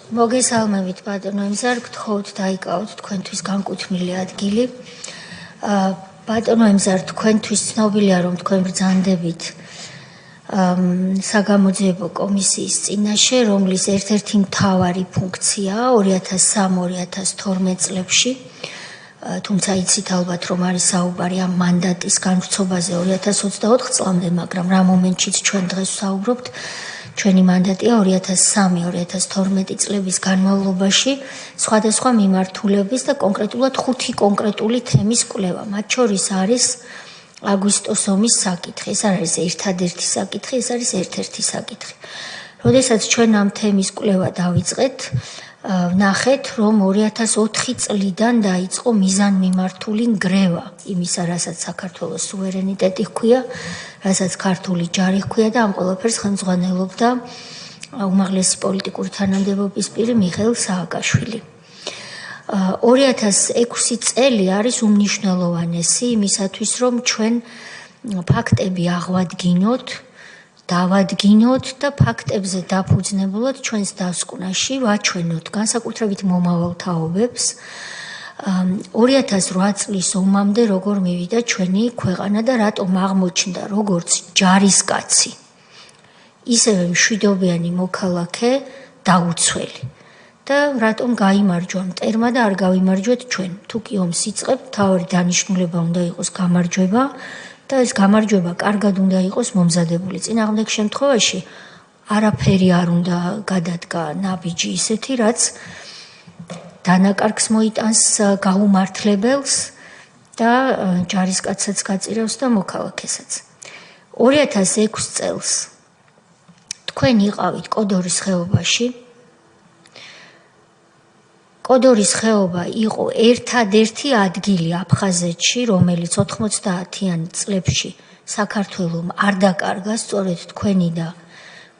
მოგესალმებით ბატონო ემზარ, გთხოვთ დაიკავოთ თქვენთვის განკუთვნილი ადგილი. ბატონო ემზარ, თქვენთვის ცნობილია, რომ თქვენ ბრძანდებით საგამოძიებო კომისიის წინაშე, რომლის ერთ-ერთი მთავარი ფუნქციაა 2003-2012 წლებში, თუმცა იცით ალბათ, რომ არის საუბარი ამ მანდატის განვრცობაზე 2024 წლამდე, მაგრამ რა მომენტშიც ჩვენ დღეს ვსაუბრობთ, ჩვენი მანდატია 2003-2012 წლების განმავლობაში სხვადასხვა მიმართულების და კონკრეტულად 5 კონკრეტული თემის კვლევა. მათ შორის არის აგვისტოს ომის საკითხი, ეს არის ერთადერთი საკითხი, ეს არის ერთ-ერთი საკითხი. როდესაც ჩვენ ამ თემის კვლევა დავიწყეთ, ვნახეთ, რომ 2004 წლიდან დაიწყო მიზანმიმართული ნგრევა იმისა, რასაც საქართველოს სუვერენიტეტი ჰქვია, რასაც ქართული ჯარი ჰქვია და ამ ყველაფერს ხელმძღვანელობდა უმაღლესი პოლიტიკური თანამდებობის პირი მიხეილ სააკაშვილი. 2006 წელი არის უმნიშვნელოვანესი იმისათვის, რომ ჩვენ ფაქტები აღვადგინოთ, დავადგინოთ და ფაქტებზე დაფუძნებულად ჩვენს დასკვნაში ვაჩვენოთ განსაკუთრებით მომავალ თაობებს 2008 წლის ომამდე როგორ მივიდა ჩვენი ქვეყანა და რატომ აღმოჩნდა როგორც ჯარისკაცი ისევე მშვიდობიანი მოქალაქე დაუცველი და რატომ გაიმარჯვა მტერმა და არ გავიმარჯვეთ ჩვენ თუ კი ომს იწყებთ თავი დანიშნულება უნდა იყოს გამარჯვება და ეს გამარჯვება კარგად უნდა იყოს მომზადებული. წინააღმდეგ შემთხვევაში არაფერი არ უნდა გადადგა ნაბიჯი ისეთი, რაც დანაკარგს მოიტანს გაუმართლებელს და ჯარისკაცსაც გაწირავს და მოქალაქესაც. 2006 წელს თქვენ იყავით კოდორის ხეობაში. კოდორის ხეობა იყო ერთადერთი ადგილი აფხაზეთში, რომელიც 90-იან წლებში საქართველომ არ დაკარგა, სწორედ თქვენი და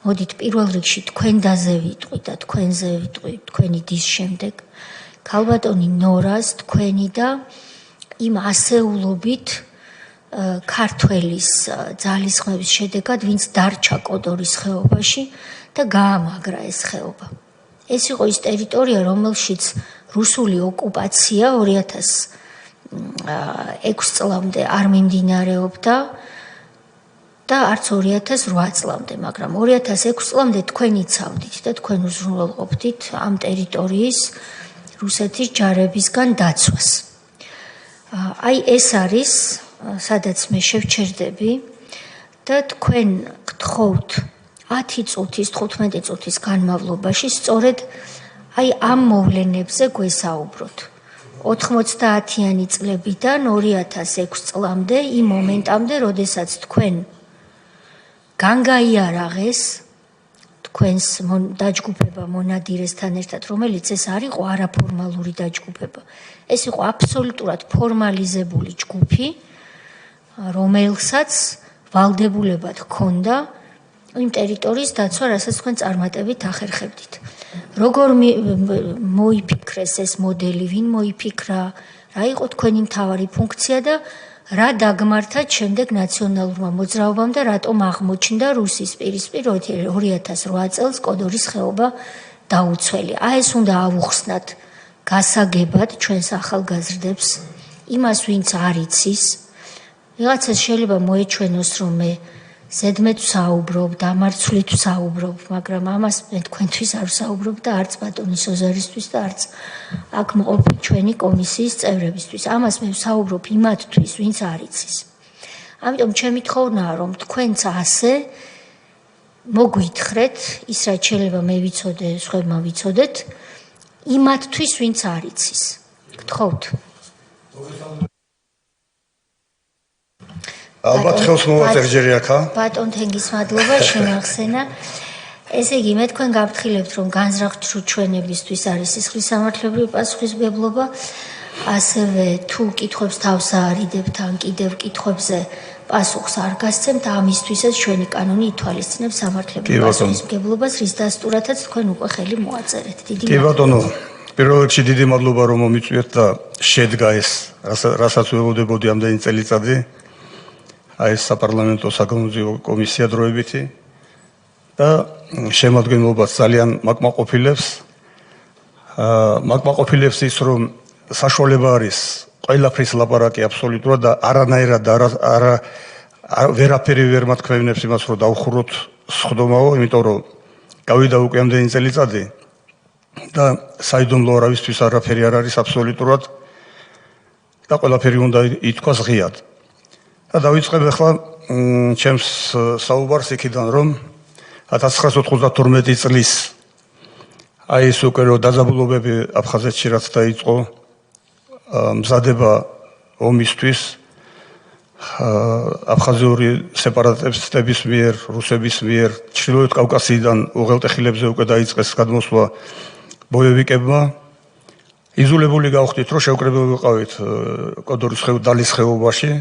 მოდით პირველ რიგში თქვენ დაზევიტყვით და თქვენზე ვიტყვით თქვენი დის შემდეგ. ქალბატონი ნორას თქვენი და იმ ასეულობით ქართველის ძალისხმევის შედეგად, ვინც დარჩა კოდორის ხეობაში და გაამაგრა ეს ხეობა. ეს იყო ის ტერიტორია, რომელშიც რუსული ოკუპაცია 2006 წლამდე არ მიმდინარეობდა და არც 2008 წლამდე, მაგრამ 2006 წლამდე თქვენ იცავდით და თქვენ უზრუნველყოფდით ამ ტერიტორიის რუსეთის ჯარებისგან დაცვას. აი ეს არის, სადაც მე შევჩერდები და თქვენ გთხოვთ 10 წუთის, 15 წუთის განმავლობაში სწორედ აი ამ მოვლენებზე გვესაუბროთ. 90-იანი წლებიდან 2006 წლამდე, იმ მომენტამდე, როდესაც თქვენ განგაიარაღეს თქვენს დაჯგუფება მონადირესთან ერთად, რომელიც ეს არ იყო არაფორმალური დაჯგუფება. ეს იყო აბსოლუტურად ფორმალიზებული ჯგუფი, რომელსაც ვალდებულებად ჰქონდა იმ ტერიტორიის დაცვა, რასაც თქვენ წარმატებით ახერხებდით. როგორ მოიფიქრეს ეს მოდელი, ვინ მოიფიქრა, რა იყო თქვენი მთავარი ფუნქცია და რა დაგმართათ შემდეგ ნაციონალურმა მოძრაობამ და რატომ აღმოჩნდა რუსის პირისპირ 2008 წელს კოდორის ხეობა დაუცველი. ეს უნდა ავუხსნათ გასაგებად ჩვენს ახალგაზრდებს, იმას ვინც არ იცის. ვიღაცას შეიძლება მოეჩვენოს, რომ მე ზედმეტ ვსაუბრობ, დამარცვლით ვსაუბრობ, მაგრამ ამას მე თქვენთვის არ ვსაუბრობ და არც ბატონის ოზარისთვის და არც აქ მყოფი ჩვენი კომისიის წევრებისთვის. ამას მე ვსაუბრობ იმათთვის, ვინც არ იცის. ამიტომ ჩემი თხოვნაა, რომ თქვენც ასე მოგვითხრეთ, ის რაც შეიძლება მე ვიცოდე, სხვებმა ვიცოდეთ, იმათთვის, ვინც არ იცის. გთხოვთ. ალბათ ხელს მოვაწერჯერი აქა. ბატონ თენგის მადლობა შემახსენა. ესე იგი, მე თქვენ გაფრთხილებთ, რომ განზრახ ჩვენებისთვის არის სისხლის სამართლებრივი პასუხისმგებლობა, ასევე თუ კითხვებს თავს აარიდებთ, ან კიდევ კითხვებზე პასუხს არ გასცემთ, ამისთვისაც ჩვენი კანონი ითვალისწინებს სამართლებრივ პასუხისმგებლობას, რის დასტურათაც თქვენ უკვე ხელი მოაწერეთ. დიდი მადლობა. კი ბატონო, პირველ რიგში დიდი მადლობა, რომ მომიწვიეთ და შედგა ეს, რასაც ველოდებოდი ამდენი წელიწადი. ეს საპარლამენტო საგამოძიებო კომისია დროებითი და შემოადგენლობას ძალიან მაკმაყოფილებს მაგმაყოფილებს ის რომ საშუალება არის ყველაფრის ლაპარაკი აბსოლუტურად და არანაირად არა ვერაფერი ვერ მოთქვევნებს იმას რომ დავხუროთ სხდომაო, იმიტომ რომ გავიდა უკვე ამდენი წელიწადი და საიდუმლო არავისთვის არაფერი არ არის აბსოლუტურად და ყველაფერი უნდა ითქვას ღიად. და დავიწყებ ახლა ჩემს საუბარს იქიდან რომ 1992 წლის აი ეს უკვე რომ დაძაბულობები აფხაზეთში რაც დაიწყო მზადება ომისთვის აფხაზიური სეპარატისტების მიერ, რუსების მიერ, ჩრდილოეთ კავკასიიდან უღელტეხილებზე უკვე დაიწყეს გადმოსვლა ბოევიკებმა. იზოლებული გავხდით, რომ შევკრებები ვიყავით კოდორის დალის ხეობაში.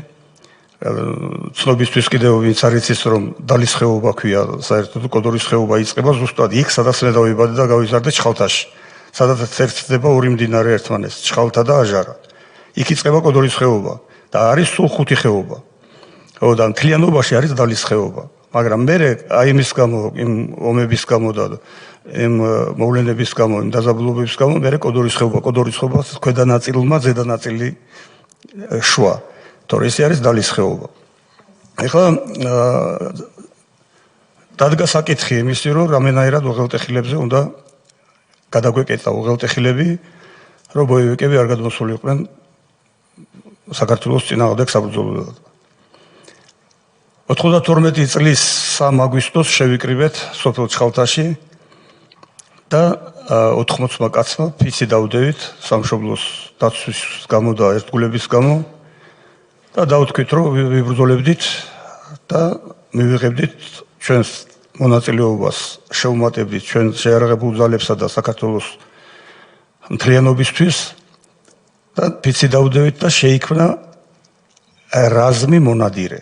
ცნობისთვის კიდევ ვინც არ იცის, რომ დალის ხეობა ქვია, საერთოდ კოდორის ხეობა იწყება ზუსტად იქ, სადაც მე დავიბადე და გავიზარდე ჩხალთაში. სადაც ერთდება ორი მდინარე ერთმანეთს, ჩხალთა და აჟარა. იქ იწყება კოდორის ხეობა. და არის სულ 5 ხეობა. და მთლიანობაში არის დალის ხეობა. მაგრამ მე აი იმის გამო, იმ ომების გამო და იმ მოვლენების გამო, იმ დაძაბულობების გამო მე კოდორის ხეობას ქვედა ნაწილმა ზედა ნაწილი შვა. თორე ეს არის დალის ხეობა. ეხლა დადგა საკითხი იმისი, რომ რამენაირად უღელტეხილებზე უნდა გადაგვეკეტა უღელტეხილები, რომ ბოევიკები არ გადმოსულიყვნენ საქართველოს წინააღმდეგ საბრძოლველად. 92 წლის 3 აგვისტოს შევიკრიბეთ სოფელ ჩხალთაში და 80 კაცმა ფიცი დავდევით სამშობლოს დაცვის გამო და ერთგულების გამო და დავთქვით რომ ვიბრძოლებდით და მივიღებდით ჩვენს მონაწილეობას, შევუმატებდით ჩვენ შეიარაღებულ ძალებსა და საქართველოს მთლიანობისთვის და ფიცი დავდევით და შეიქმნა რაზმი მონადირე.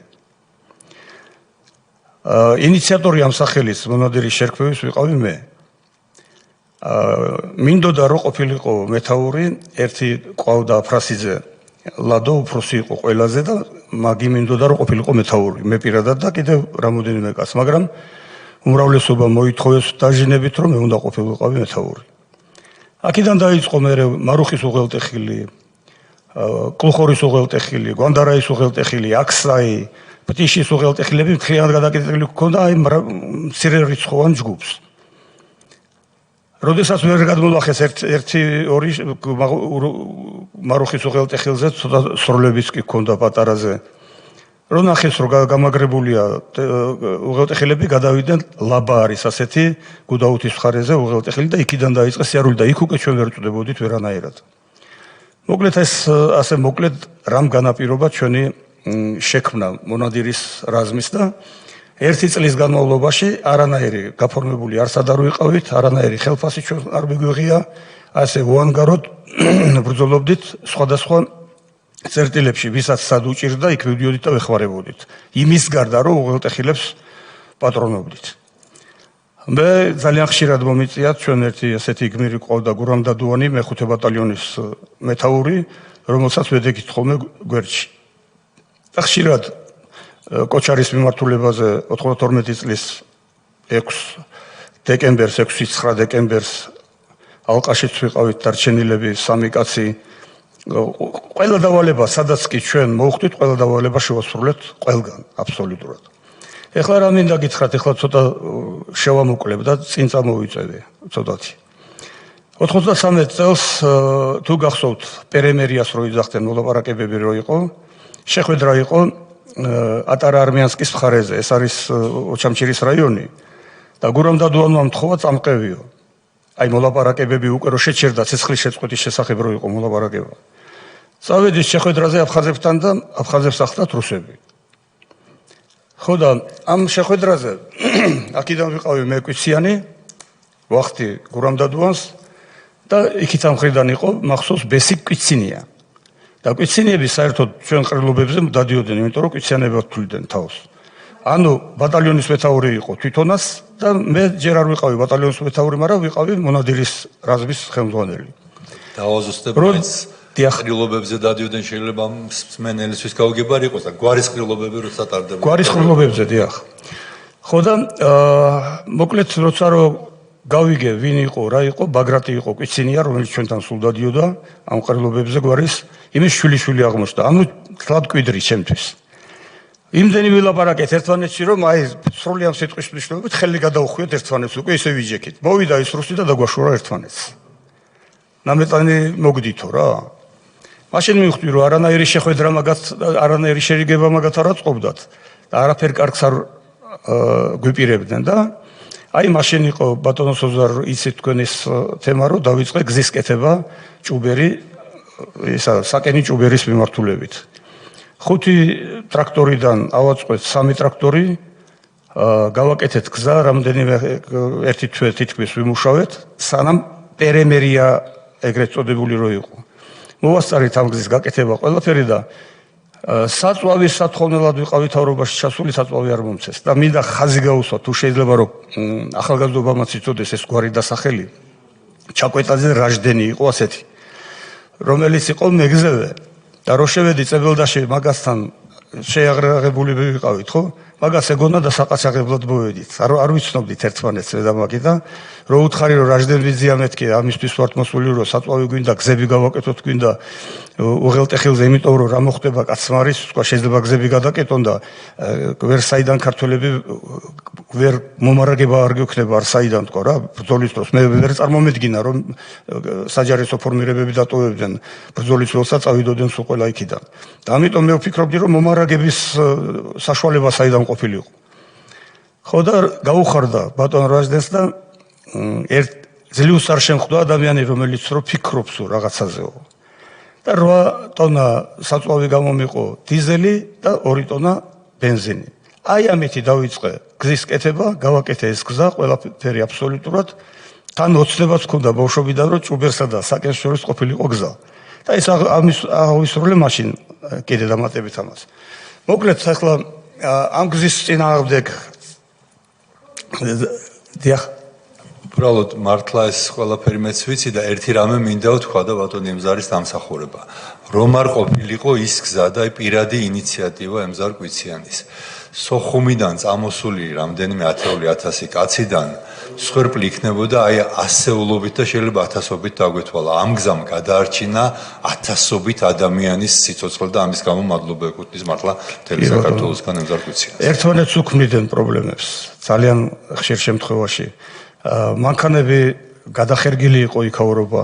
ინიციატორი ამ სახელის მონადირის შერქმევის ვიყავი მე. მინდოდა რომ ყოფილიყო მეთაური, ერთი ყავდა აფრასიძე, ლადო უფროსი იყო ყველაზე და მაგი მინდოდა რომ ყოფილიყო მეთაური, მე პირადად და კიდევ რამოდენიმე კაც, მაგრამ უმრავლესობა მოითხოვეს დაჟინებით რომ მე უნდა ყოფილიყავი მეთაური. აქედან დაიწყო მე მარუხის უღელტეხილი, კლუხორის უღელტეხილი, გვანდარაის უღელტეხილი, აქსაი, პტიშის უღელტეხილები მთლიანად გადაკეთებული ჰქონდა აი მცირე რიცხოვან ჯგუფს. როდესაც ვერ გადმოლახეს ერთი ორი მარუხის უღელტეხილზე ცოტა სროლებიც კი ჰქონდა პატარაზე. რო ნახეს რომ გამაგრებულია უღელტეხილები გადავიდნენ ლაბაარის ასეთი გუდაუთის მხარეზე უღელტეხილი და იქიდან დაიწყო სიარული და იქ უკვე ჩვენ ვერ წვდებოდით ვერანაირად. მოკლედ ეს ასე მოკლედ რამ განაპირობა ჩვენი შექმნა მონადირის რაზმის და ერთი წლის განმავლობაში არანაირი გაფორმებული არსად არ ვიყავით, არანაირი ხელფასი ჩვენ არ მიგვიღია, ასე უანგაროდ ბრძოლობდით სხვადასხვა წერტილებში, ვისაც სად უჭირდა, იქ მივდიოდით და ვეხმარებოდით. იმის გარდა რომ უღელტეხილებს პატრონობდით. მე ძალიან ხშირად მომიწიათ ჩვენ ერთი ასეთი გმირი ყავდა გურამ დადუანი, მე-5 ბატალიონის მეთაური, რომელსაც ვედექით ხოლმე გვერდში. და ხშირად კოჩარის მიმართულებაზე 92 წლის 6 დეკემბერს, 6-9 დეკემბერს ალყაშიც ვიყავით დარჩენილები 3 კაცი. ყველა დავალება, სადაც კი ჩვენ მოვხვდით, ყველა დავალება შევასრულეთ ყველგან, აბსოლუტურად. ეხლა რა მინდა გითხრათ, ეხლა ცოტა შევამოკლებ და წინ წამოვიწევე ცოტათი. 93 წელს თუ გახსოვთ, პერემერიას რო იძახდნენ მოლაპარაკებები რო იყო, შეხვედრა იყო ატარა არმიანსკის მხარეზე, ეს არის ოჩამჩირის რაიონი და გურამ დადუანმა მთხოვა წამყევიო. აი მოლაპარაკებები უკვე რო შეჩერდა ცეცხლის შეწყვეტის შესახებ რო იყო მოლაპარაკება. წავედით შეხვედრაზე აფხაზებთან და აფხაზებს ახდათ რუსები. ხო და ამ შეხვედრაზე აქედან ვიყავი მე კვიციანი, ვახტი გურამ დადუანს და იქით ამ მხრიდან იყო მახსოვს ბესი კვიცინია. და კვიცინიები საერთოდ ჩვენ ყრილობებზე დადიოდნენ, იმიტომ რომ კვიციანები თვლიდნენ თავს. ანუ ბატალიონის მეთაური იყო თვითონაც და მე ჯერ არ ვიყავი ბატალიონის მეთაური, მაგრამ ვიყავი მონადირის რაზმის ხელმძღვანელი. დაავაზუსტებ მაინც ყრილობებზე დადიოდნენ, შეიძლება მსმენელისთვის გაუგებარი იყოს და გვარის ყრილობები როცა ტარდება. გვარის ყრილობებზე, დიახ. ხო და მოკლედ როცა რომ გავიგე ვინ იყო, რა იყო, ბაგრატი იყო, კიცინია, რომელიც ჩვენთან სულ დადიოდა ამ ყრილობებზე გვარის, იმის შვილიშვილი აღმოჩნდა. ანუ თლად კვიდრი ჩემთვის. იმდენი ვილაპარაკეთ ერთმანეთში, რომ აი სრული ამ სიტყვის მნიშვნელობით ხელი გადაუხვიოთ ერთმანეთს, უკვე ისე ვიჯექით. მოვიდა ის რუსი და დაგვაშორა ერთმანეთს. ნამეტანი მოგდითო რა. მაშინ მივხვდი, რომ არანაირი შეხვედრა მაგათ, არანაირი შერიგება მაგათ არ აწყობდათ და არაფერ კარგს არ გვიპირებდნენ და აი მაშინ იყო ბატონო სოზარ იცით თქვენ ეს თემა რომ დავიწყე გზის კეთება ჭუბერი ისა საკენი ჭუბერის მიმართულებით. 5 ტრაქტორიდან ავაწყეთ 3 ტრაქტორი, გავაკეთეთ გზა, რამდენიმე ერთი თვე თითქმის ვიმუშავეთ, სანამ პერემერია ეგრეთ წოდებული რო იყო. მოვასწარეთ ამ გზის გაკეთება ყველაფერი და საწვავის სათხოვნელად ვიყავი თავრობაში ჩასული, საწვავი არ მომცეს და მინდა ხაზი გაუსვა თუ შეიძლება რომ ახალგაზრდობამაც იცოდეს ეს გვარი დასახელი. ჩაკვეტაძე რაჟდენი იყო ასეთი, რომელიც იყო მეგზევე და რო შევედი წებელდაში მაგასთან შეაღრაღებული ვიყავით, ხო? მაგას ეგონა და საყაჩაღებლად მოვედით. არ ვიცნობდით ერთმანეთს და მაგი და რო უთხარი რომ რაჟდენბიძია მეთქი ამისთვის ვართ მოსული რომ საწვავი გვინდა, გზები გავაკეთოთ გვინდა უღელტეხილზე, იმიტომ რომ რა მოხდება კაცმარის, სხვა შეიძლება გზები გადაკეთონ და ვერ საიდან ქართველები ვერ მომარაგება არ გექნება არ საიდან თქო რა, ბრძოლის დროს მე ვერ წარმომედგინა რომ საჯარისო ფორმირებები დატოვებდნენ ბრძოლის ველსაც წავიდოდნენ სულ ყველა იქიდან. და ამიტომ მე ვფიქრობდი რომ მომარაგების საშუალება საიდან ყოფილიყო. ხო და გაუხარდა ბატონ რაჟდენს და ძლივს არ შემხვდა ადამიანი, რომელიც რო ფიქრობს რაღაცაზეო. და 8 ტონა საწვავი გამომიყო დიზელი და 2 ტონა ბენზინი. აი ამით დავიწყე გზის კეთება, გავაკეთე ეს გზა, ყველაფერი აბსოლუტურად თან ოცნებაც ჰქონდა ბავშვობიდან, რომ ჭუბერსა და საკენს შორის ყოფილიყო გზა. და ეს ავისრულე მაშინ კიდე დამატებით ამას. მოკლედ ახლა ამ გზის წინააღმდეგ დიახ უბრალოდ მართლა ეს ყველაფერი მეც ვიცი და ერთი რამე მინდა ვთქვა და ბატონ ემზარის დამსახურება. რომ არ ყოფილიყო ის გზა და პირადი ინიციატივა ემზარ კვიციანის. სოხუმიდან წამოსული რამდენიმე 10,000 კაციდან სხერპლი იქნებოდა აი ასეულობით და შეიძლება 1000-ობით დაგვეთვალა. ამ გზამ გადაარჩინა 1000-ობით ადამიანის სიცოცხლე და ამის გამო მადლობა ეკუთვნის მართლა მთელი საქართველოსგან ემზარ კვიციანს. ერთმანეთს უქმნიდნენ პრობლემებს ძალიან ხშირ შემთხვევაში. მანქანები გადახერგილი იყო იქაურობა.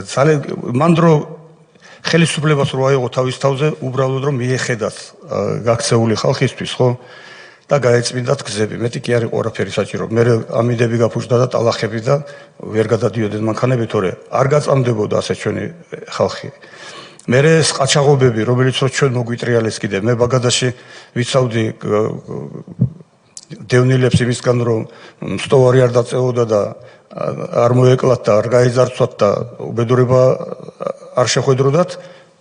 ძალიან მანდრო ხელისუფლებას რო აიღო თავის თავზე, უბრალოდ რომ მიეხედათ გაქცეული ხალხისთვის, ხო? და გაეწმინდათ გზები. მეტი კი არ იყო არაფერი საჭირო. მე ამიდები გაფუჭდა და ტალახები და ვერ გადადიოდნენ მანქანები, თორე არ გაწამდებოდა ასე ჩვენი ხალხი. მე ეს ყაჩაღობები, რომელიც რო ჩვენ მოგვიტრიალეს კიდე, მე ბაგადაში ვიცავდი დევნილებს იმისგან რომ სტოვარი არ დაწეოდა და არ მოეკლათ და არ გაიზარცვათ და უბედურება არ შეხვედროდათ,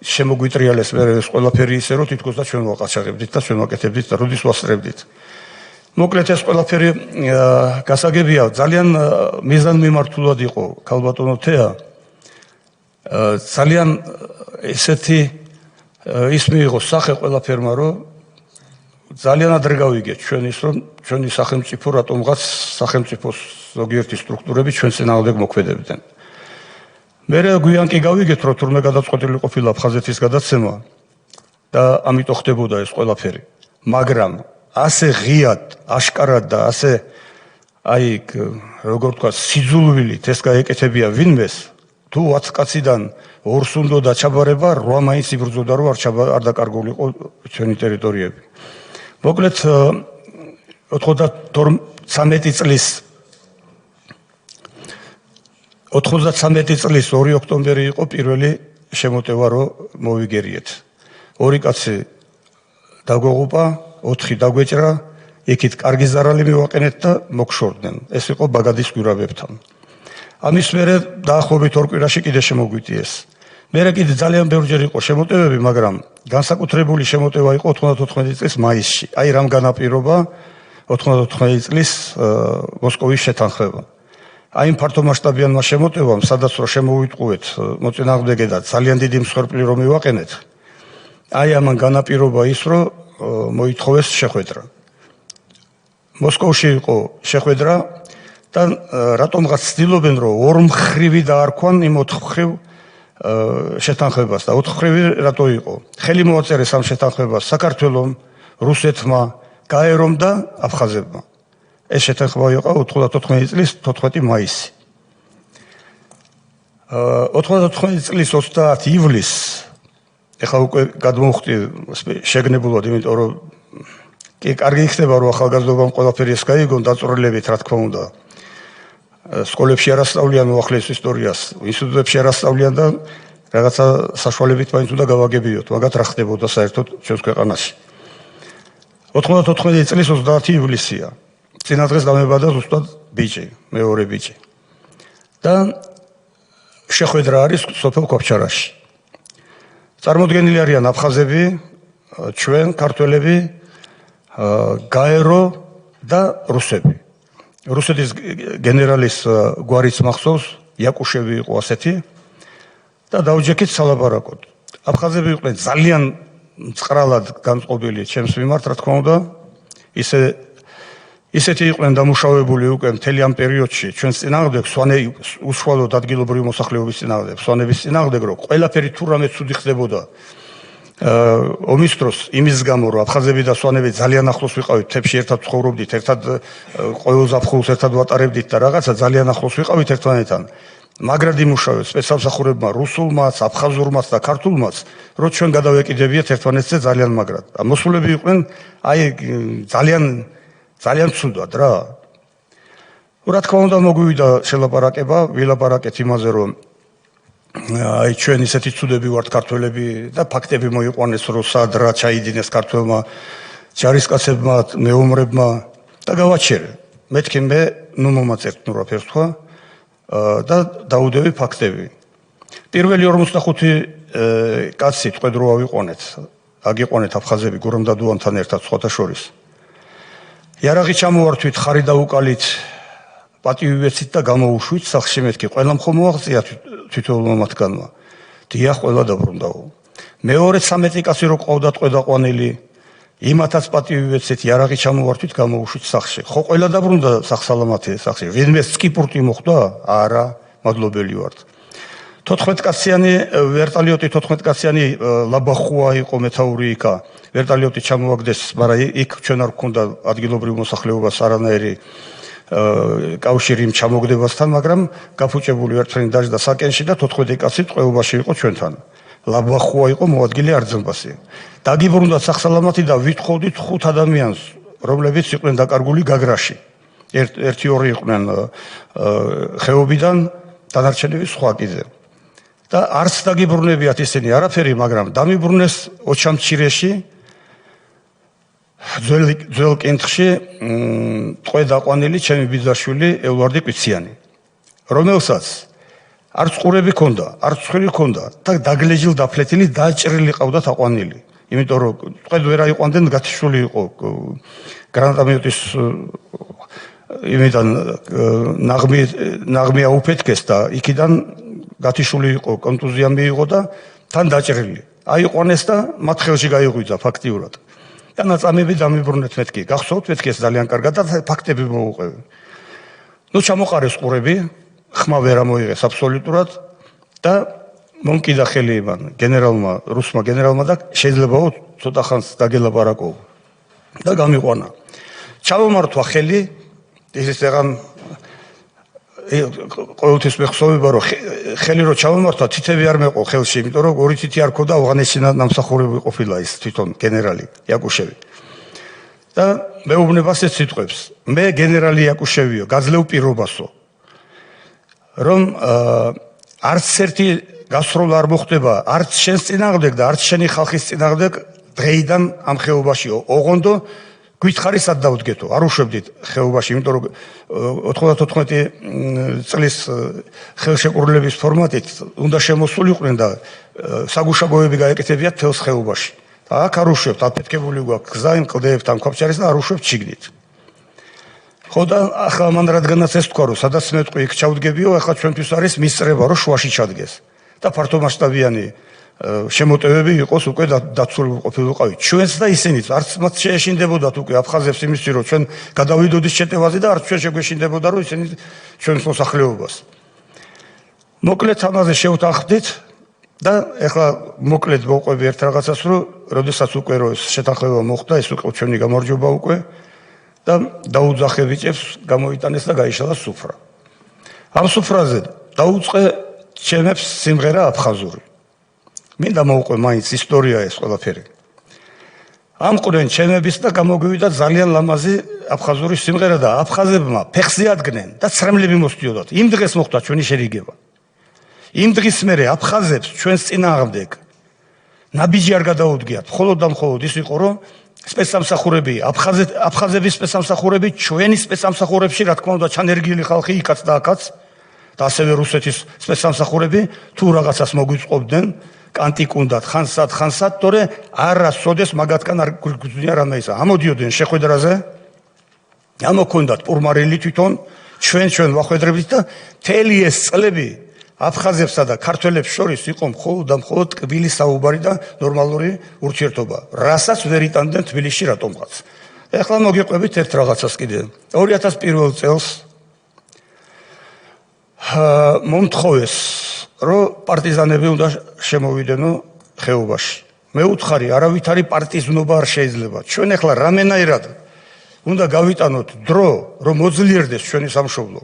შემოგვიტრიალეს მე ეს ყველაფერი ისე რომ თითქოს და ჩვენ ვაყაჩაღებდით და ჩვენ ვაკეთებდით და როდის ვასწრებდით. მოკლედ ეს ყველაფერი გასაგებია, ძალიან მიზანმიმართულად იყო ქალბატონო თეა. ძალიან ესეთი ის მიიღო სახე ყველაფერმა რომ ძალიან ადრე გავიგეთ ჩვენ ის რომ ჩვენი სახელმწიფო რატომღაც სახელმწიფოს ზოგიერთი სტრუქტურები ჩვენ წინააღმდეგ მოქმედებდნენ. მე გვიან კი გავიგეთ რომ თურმე გადაწყვეტილი ყოფილა აფხაზეთის გადაცემა და ამიტომ ხდებოდა ეს ყველაფერი. მაგრამ ასე ღიად, აშკარად და ასე აი როგორ თქვა სიძულვილით ეს გაეკეთებია ვინმეს, თუ 10 კაციდან 2-ს უნდა დაჩაბარება, 8 მაინც იბრძოდა რომ არ დაკარგულიყო ჩვენი ტერიტორიები. მოკლედ 93 წლის 2 ოქტომბერი იყო პირველი შემოტევა რომ მოვიგერიეთ. 2 კაცი დაგვეღუპა, 4 დაგვეჭრა, იქით კარგი ზარალი მივაყენეთ და მოგშორდნენ. ეს იყო ბაგადის გვირაბებთან. ამის მერე დაახლოებით 2 კვირაში კიდე შემოგვიტიეს. მერე კიდე ძალიან ბევრჯერ იყო შემოტევები, მაგრამ განსაკუთრებული შემოტევა იყო 94 წლის მაისში. აი რამ განაპირობა 94 წლის მოსკოვის შეთანხმება. აი იმ ფართომასშტაბიანმა შემოტევამ, სადაც რო შემოვიტყუეთ მოწინააღმდეგე და ძალიან დიდი მსხვერპლი რომ მივაყენეთ, აი ამან განაპირობა ის, რომ მოითხოვეს შეხვედრა. მოსკოვში იყო შეხვედრა და რატომღაც ცდილობენ რომ ორმხრივი დაარქვან იმ ოთხმხრივ შეთანხმებას და ოთხმხრივი რატო იყო? ხელი მოაწერეს ამ შეთანხმებას საქართველომ, რუსეთმა, გაერომ და აფხაზებმა. ეს შეთანხმება იყო 94 წლის 14 მაისი. 94 წლის 30 ივლისს ეხლა უკვე გადმოვხდი შეგნებულად, იმიტომ რომ კი კარგი იქნება რომ ახალგაზრდობამ ყველაფერი ეს გაიგონ დაწვრილებით, რა თქმა უნდა. სკოლებში არ ასწავლიან უახლეს ისტორიას, ინსტიტუტებში არ ასწავლიან და რაღაცა საშუალებით მაინც უნდა გავაგებიოთ, მაგათ რა ხდებოდა საერთოდ ჩვენს ქვეყანაში. 94 წლის 30 ივლისია. წინა დღეს დამებადა ზუსტად ბიჭი, მეორე ბიჭი. და შეხვედრა არის სოფელ ქობჩარაში. წარმოდგენილი არიან აფხაზები, ჩვენ ქართველები, გაერო და რუსები. რუსეთის გენერალის გვარიც მახსოვს, იაკუშევი იყო ასეთი და დაუჯექით სალაპარაკოდ. აფხაზები იყვნენ ძალიან მწყრალად განწყობილი ჩემს მიმართ, რა თქმა უნდა, ისეთი იყვნენ დამუშავებული უკვე მთელი ამ პერიოდში ჩვენს წინააღმდეგ, უშუალოდ ადგილობრივი მოსახლეობის წინააღმდეგ, სვანების წინააღმდეგ, რომ ყველაფერი თუ რამე ცუდი ხდებოდა ომის დროს, იმის გამო, რომ აფხაზები და სვანები ძალიან ახლოს ვიყავით, მთებში ერთად ცხოვრობდით, ერთად ყოველ ზაფხულს ერთად ვატარებდით და რაღაცა ძალიან ახლოს ვიყავით ერთმანეთთან. მაგრად იმუშავეთ სპეცსამსახურებმა, რუსულმაც, აფხაზურმაც და ქართულმაც, რომ ჩვენ გადავეკიდებიათ ერთმანეთზე ძალიან მაგრად. მოსულები იყვნენ აი ძალიან ცუდად რა. რა თქმა უნდა მოგვივიდა შელაპარაკება, ვილაპარაკეთ იმაზე, რომ აი ჩვენ ისეთი ცუდები ვართ ქართველები და ფაქტები მოიყვანეს, რომ სად რა ჩაიდინეს ქართველმა ჯარისკაცებმა, მეომრებმა და გავაჩერე. მეთქი მე ნუ მომაწერთ ნუ რაფერს თქვა და დაუდევი ფაქტები. პირველი 45 კაცი თქვენ რო ავიყვანეთ, აგიყვანეთ აფხაზები გურამ დადუანთან ერთად სხვათა შორის. იარაღი ჩამოვართვით, ხარი დაუკალით, პატივი ვეცით და გამოუშვით სახლში მეთქი. ყველა მხოლოდ მოაღწია თვითონმა მათგანმა. დიახ, ყველა დაბრუნდაო. მეორე 13 კაცი რო ყავდათ ყედაყვანილი, იმათაც პატივი ვეცით, იარაღი ჩამოვართვით, გამოუშვით სახლში. ხო ყველა დაბრუნდა სახსალამათი სახლში. ვინმეს სკიპურტი მოხდა? არა, მადლობელი ვართ. 14 კაციანი ვერტალიოტი 14 კაციანი ლაბახუა იყო მეთაური იქა. ვერტალიოტი ჩამოაგდეს, მაგრამ იქ ჩვენ არ გქონდა ადგილობრივ მოსახლეობას არანაირი კავშირი ჩამოგდებასთან, მაგრამ გაფუჭებული ვერტფრენი დაждდა საკენში და 14 კაცი ტყვეობაში იყო ჩვენთან. ლაბახუა იყო მოადგილე არძამბასი. დაგიბრუნდა სახსალამათი და ვითხოვდით 5 ადამიანს, რომლებიც იყვნენ დაკარგული გაგრაში. ერთი ორი იყვნენ ხეობიდან, დანარჩენები სხვა კიდე. და არც დაგიბრუნებიათ ისინი არაფერი, მაგრამ დამიბრუნეს ოჩამჩირეში ძველ კენთხში ტყვე დაყვანილი ჩემი ბიძაშვილი ელვარდი კვიციანი, რომელსაც არც ყურები ქონდა, არც ცხვირი ქონდა და დაგლეჯილ დაფლეთილი დაჭრილი ყავდათ აყვანილი. იმიტომ რომ ტყვედ ვერ აიყვანდნენ, გათიშული იყო გრანატამეტის იმიდან ნაღმი აუფეთქეს და იქიდან გათიშული იყო, კონტუზია მიიღო და თან დაჭრილი. აიყვანეს და მათ ხელში გაიღვიძა ფაქტიურად. და ნაწამები დამიბრუნეთ მეთქი. გახსოვთ მეთქი ეს ძალიან კარგად და ფაქტები მოუყევი. ნუ ჩამოყარეს ყურები, ხმა ვერ ამოიღეს აბსოლუტურად და მომკიდა ხელი იმან გენერალმა, რუსმა გენერალმა და შეიძლებაო ცოტა ხანს დაგელაპარაკო და გამიყვანა. ჩამომართვა ხელი, ის რაღაც ყოველთვის მეხსოვება რომ ხელი რო ჩამომართვა თითები არ მეყო ხელში, იმიტომ რომ ორი თითი არ ქონდა, ავღანეთში ნამსახურები ყოფილა ის თვითონ გენერალი იაკუშევი. და მეუბნებას ეს სიტყვებს, მე გენერალი იაკუშევიო, გაძლევ პირობასო, რომ არც ერთი გასროლა არ მოხდება, არც შენს წინააღმდეგ და არც შენი ხალხის წინააღმდეგ დღეიდან ამ ხეობაშიო. ოღონდო გითხარი სად დავდგეთო, არ უშვებდით ხეობაში, იმიტომ რომ 94 წლის ხელშეკრულების ფორმატით უნდა შემოსულიყვნენ და საგუშაგოები გაეკეთებიათ თელს ხეობაში. და აქ არ უშვებთ, აფეთქებული გვაქვს გზა იმ კლდეებთან ქვაბჭარის და არ უშვებთ შიგნით. ხო და ახლა მან რადგანაც ეს თქვა, რომ სადაც მეტყვი იქ ჩავდგებიო, ახლა ჩვენთვის არის მისწრება, რომ შუაში ჩადგეს. და ფართომასშტაბიანი შემოტევები იყოს უკვე დაცული ყოფილიყავით. ჩვენს და ისინიც არც მათ შეეშინდებოდათ უკვე აფხაზებს იმისი რომ ჩვენ გადავიდოდის შეტევაზე და არც ჩვენ შეგვეშინდებოდა რომ ისინი ჩვენს მოსახლეობას. მოკლედ ამაზე შევთანხმდით და ეხლა მოკლედ მოვყვები ერთ რაღაცას რომ როდესაც უკვე რო შეთანხმება მოხდა ეს უკვე ჩვენი გამარჯვება უკვე და დაუძახე ბიჭებს გამოიტანეს და გაიშალა სუფრა. ამ სუფრაზე დაუწყე ჩემებს სიმღერა აფხაზური. მინდა მოვყვე მაინც ისტორია ეს ყველაფერი. ამყვრენ ჩემების და გამოგვივიდა ძალიან ლამაზი აფხაზური სიმღერა და აფხაზებმა ფეხზე ადგნენ და ცრემლები მოსდიოდათ. იმ დღეს მოხდა ჩვენი შერიგება. იმ დღის მერე აფხაზებს ჩვენს წინააღმდეგ ნაბიჯი არ გადაუდგიათ. მხოლოდ და მხოლოდ ის იყო რომ სპეცსამსახურები აფხაზების სპეცსამსახურები ჩვენი სპეცსამსახურებში რა თქმა უნდა ჩანერგილი ხალხი იქაც და აქაც და ასევე რუსეთის სპეცსამსახურები თუ რაღაცას მოგვიწყობდნენ კანტიკუნდათ ხანსად თორე არასოდეს მაგათგან არ გვიგზნია რამე ისა ამოდიოდნენ შეხვედრაზე ამოქონდათ პურმარელი თვითონ ჩვენ ვახვედრებით და მთელი ეს წლები აფხაზებსა და ქართველებს შორის იყო მხოლოდ და მხოლოდ ტკბილი საუბარი და ნორმალური ურთიერთობა. რასაც ვერ იტანდნენ თბილისში რატომღაც. ეხლა მოგიყვებით ერთ რაღაცას კიდე. 2001 წელს მომთხოვეს, რომ პარტიზანები უნდა შემოვიდენო ხეობაში. მე უთხარი, არავითარი პარტიზნობა არ შეიძლება. ჩვენ ეხლა რამენაირად უნდა გავიტანოთ დრო, რომ მოძლიერდეს ჩვენი სამშობლო.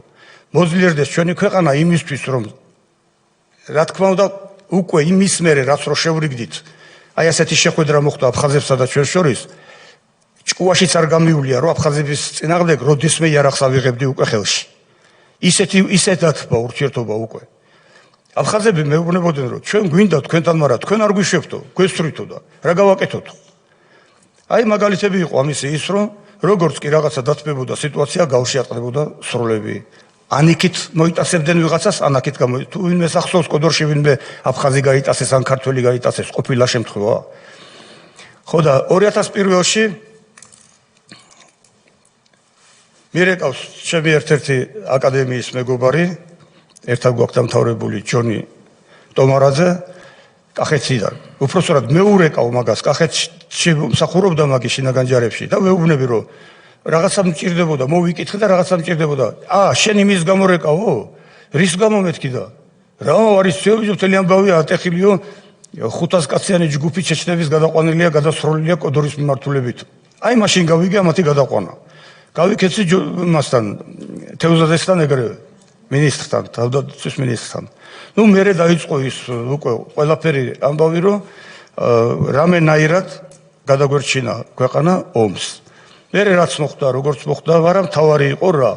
მოძლიერდეს ჩვენი ქვეყანა იმისთვის, რომ რა თქმა უნდა უკვე იმის მერე რაც რო შევრიგდით აი ასეთი შეხვედრა მოხდა აფხაზებსა და ჩვენ შორის ჭკუაშიც არ გამიულია რომ აფხაზების წინააღმდეგ როდისმე იარაღს ავიღებდი უკვე ხელში ისეთად ურთიერთობა უკვე აფხაზები მეუბნებოდნენ რომ ჩვენ გვინდა თქვენთან მაგრამ თქვენ არ გვიშვებთო გვესწრითო და რა გავაკეთოთ აი მაგალითები იყო ამისი ის რომ როგორც კი რაღაცა დათმებოდა სიტუაცია გავშიატყდებოდა სროლები ანიკით მოიტასებდნენ ვიღაცას, ანაკით თუ ვინმე სახსოვს კოდორში ვინმე აფხაზი გაიტასეს ან ქართველი გაიტასეს, ყოფილა შემთხვევა. ხო და 2001-ში მირეკავს ჩემი ერთ-ერთი აკადემიის მეგობარი, ერთად გვაქვს დამთავრებული ჯონი ტომარაძე, კახეთიდან. უпростоრად მე ურეკავ მაგას, კახეთში მსახურობდა მაგის შინაგანჯარებში და მეუბნები რომ რაღაცა მჭირდებოდა, მოვიკითხე და რაღაცა მჭირდებოდა. შენ იმის გამო რეკავო? რის გამო მეთქი და? რა არის ცეობიო მთელი ამბავია ატეხილიო 500 კაციანი ჯგუფი ჩეჩნების გადაყვანილია, გადასროლილია კოდორის მიმართულებით. აი მაშინ გავიგე ამათი გადაყვანა. გავიქეცი მასთან, თეუზადესთან ეგრევე, მინისტრთან, თავდაცვის მინისტრთან. ნუ მერე დაიწყო ის უკვე ყველაფერი ამბავი, რომ რამენაირად გადაგვერჩინა ქვეყანა ომს. მერე რაც მოხდა, როგორც მოხდა, მაგრამ თავარი იყო რა.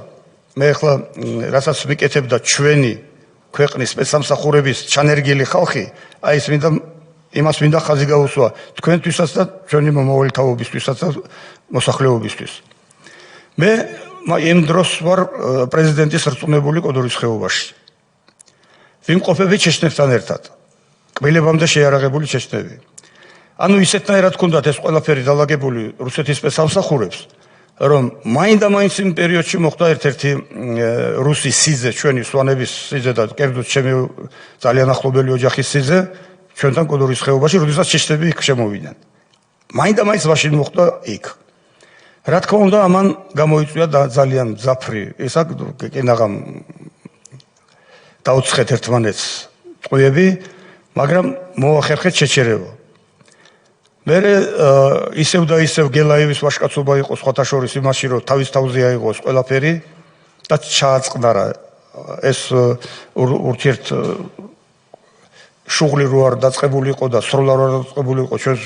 მე ახლა რასაც ვიკეთებდა ჩვენი ქვეყნის სპეცსამსახურების ჩანერგილი ხალხი, აი ეს იმას მინდა ხაზი გაუსვა თქვენთვისაც და ჩვენი მომავალთაობისთვისაც და მოსახლეობისთვის. მე იმ დროს ვარ პრეზიდენტის რწმუნებული კოდორის ხეობაში. ვიმყოფები ჩეჩნებთან ერთად. კბილებამდე შეიარაღებული ჩეჩნები. ანუ ისეთნაირად ჰქონდათ ეს ყველაფერი დალაგებული რუსეთის სპეცსამსახურებს, რომ მაინდა-მაინც იმ პერიოდში მოხდა ერთ-ერთი რუსი სიძე, ჩვენი სვანების სიძე და კერძოდ ჩემი ძალიან ახლობელი ოჯახის სიძე, ჩვენთან კოდორის ხეობაში, როდესაც ჩეჩნები იქ შემოვიდნენ. მაინდა-მაინც მაშინ მოხდა იქ. რა თქმა უნდა, ამან გამოიწვია ძალიან მძაფრი, ისა კინაღამ დაუცხეთ ერთმანეთს ტყვიები, მაგრამ მოახერხეთ შეჩერება. მერე ისევ და ისევ გელაევის ვაჟკაცობა იყო სხვათა შორის იმაში, რომ თავის თავზე აიღოს ყველაფერი და ჩააწყნარა ეს ურთიერთ შუღლი რო არ დაწყებული იყო და სროლა რო არ დაწყებული იყო ჩვენ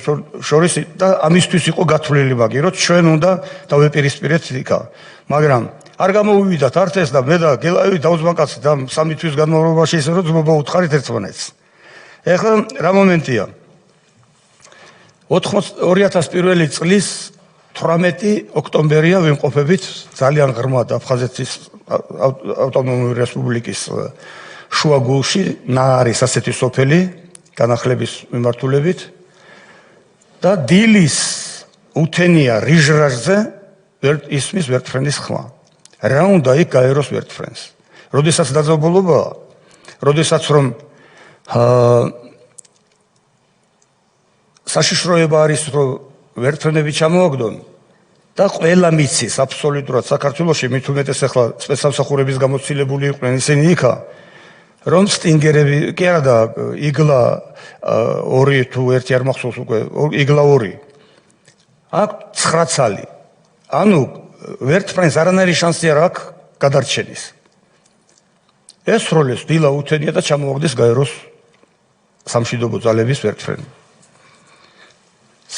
შორის და ამისთვის იყო გათვლილი მაგი, რომ ჩვენ უნდა დავეპირისპირეთ იქა. მაგრამ არ გამოვივიდათ არც ეს და მე და გელაევი დავზმაკაცით ამ 3 თვის განმავლობაში ისე რომ ძმობა უთხარით ერთმანეთს. ეხლა რა მომენტია? 2001 წლის 18 ოქტომბერია ვიმყოფებით ძალიან ღრმად აფხაზეთის ავტონომიური რესპუბლიკის შუაგულში, ნაარის ასეთი სოფელი განახლების მიმართულებით და დილის უთენია რიჟრაჟზე ისმის ვერტფრენის ხმა. რა უნდა იქ გაეროს ვერტფრენს? როდესაც დაძაბულობაა, როდესაც რომ საშიშროება არის რომ ვერტფრენები ჩამოაგდონ და ყველა მიცის აბსოლუტურად საქართველოში მით უმეტეს ახლა სპეცსამსახურების გამოცდილებული იყვნენ ისინი იქა რომ სტინგერები კი არა და იგლა 2 თუ 1 არ მახსოვს უკვე იგლა 2 აქ 9 ცალი ანუ ვერტფრენს არანაირი შანსი არ აქვს გადარჩენის ეს როლეს დილა უთენია და ჩამოაგდეს გაეროს სამშვიდობო ძალების ვერტფრენი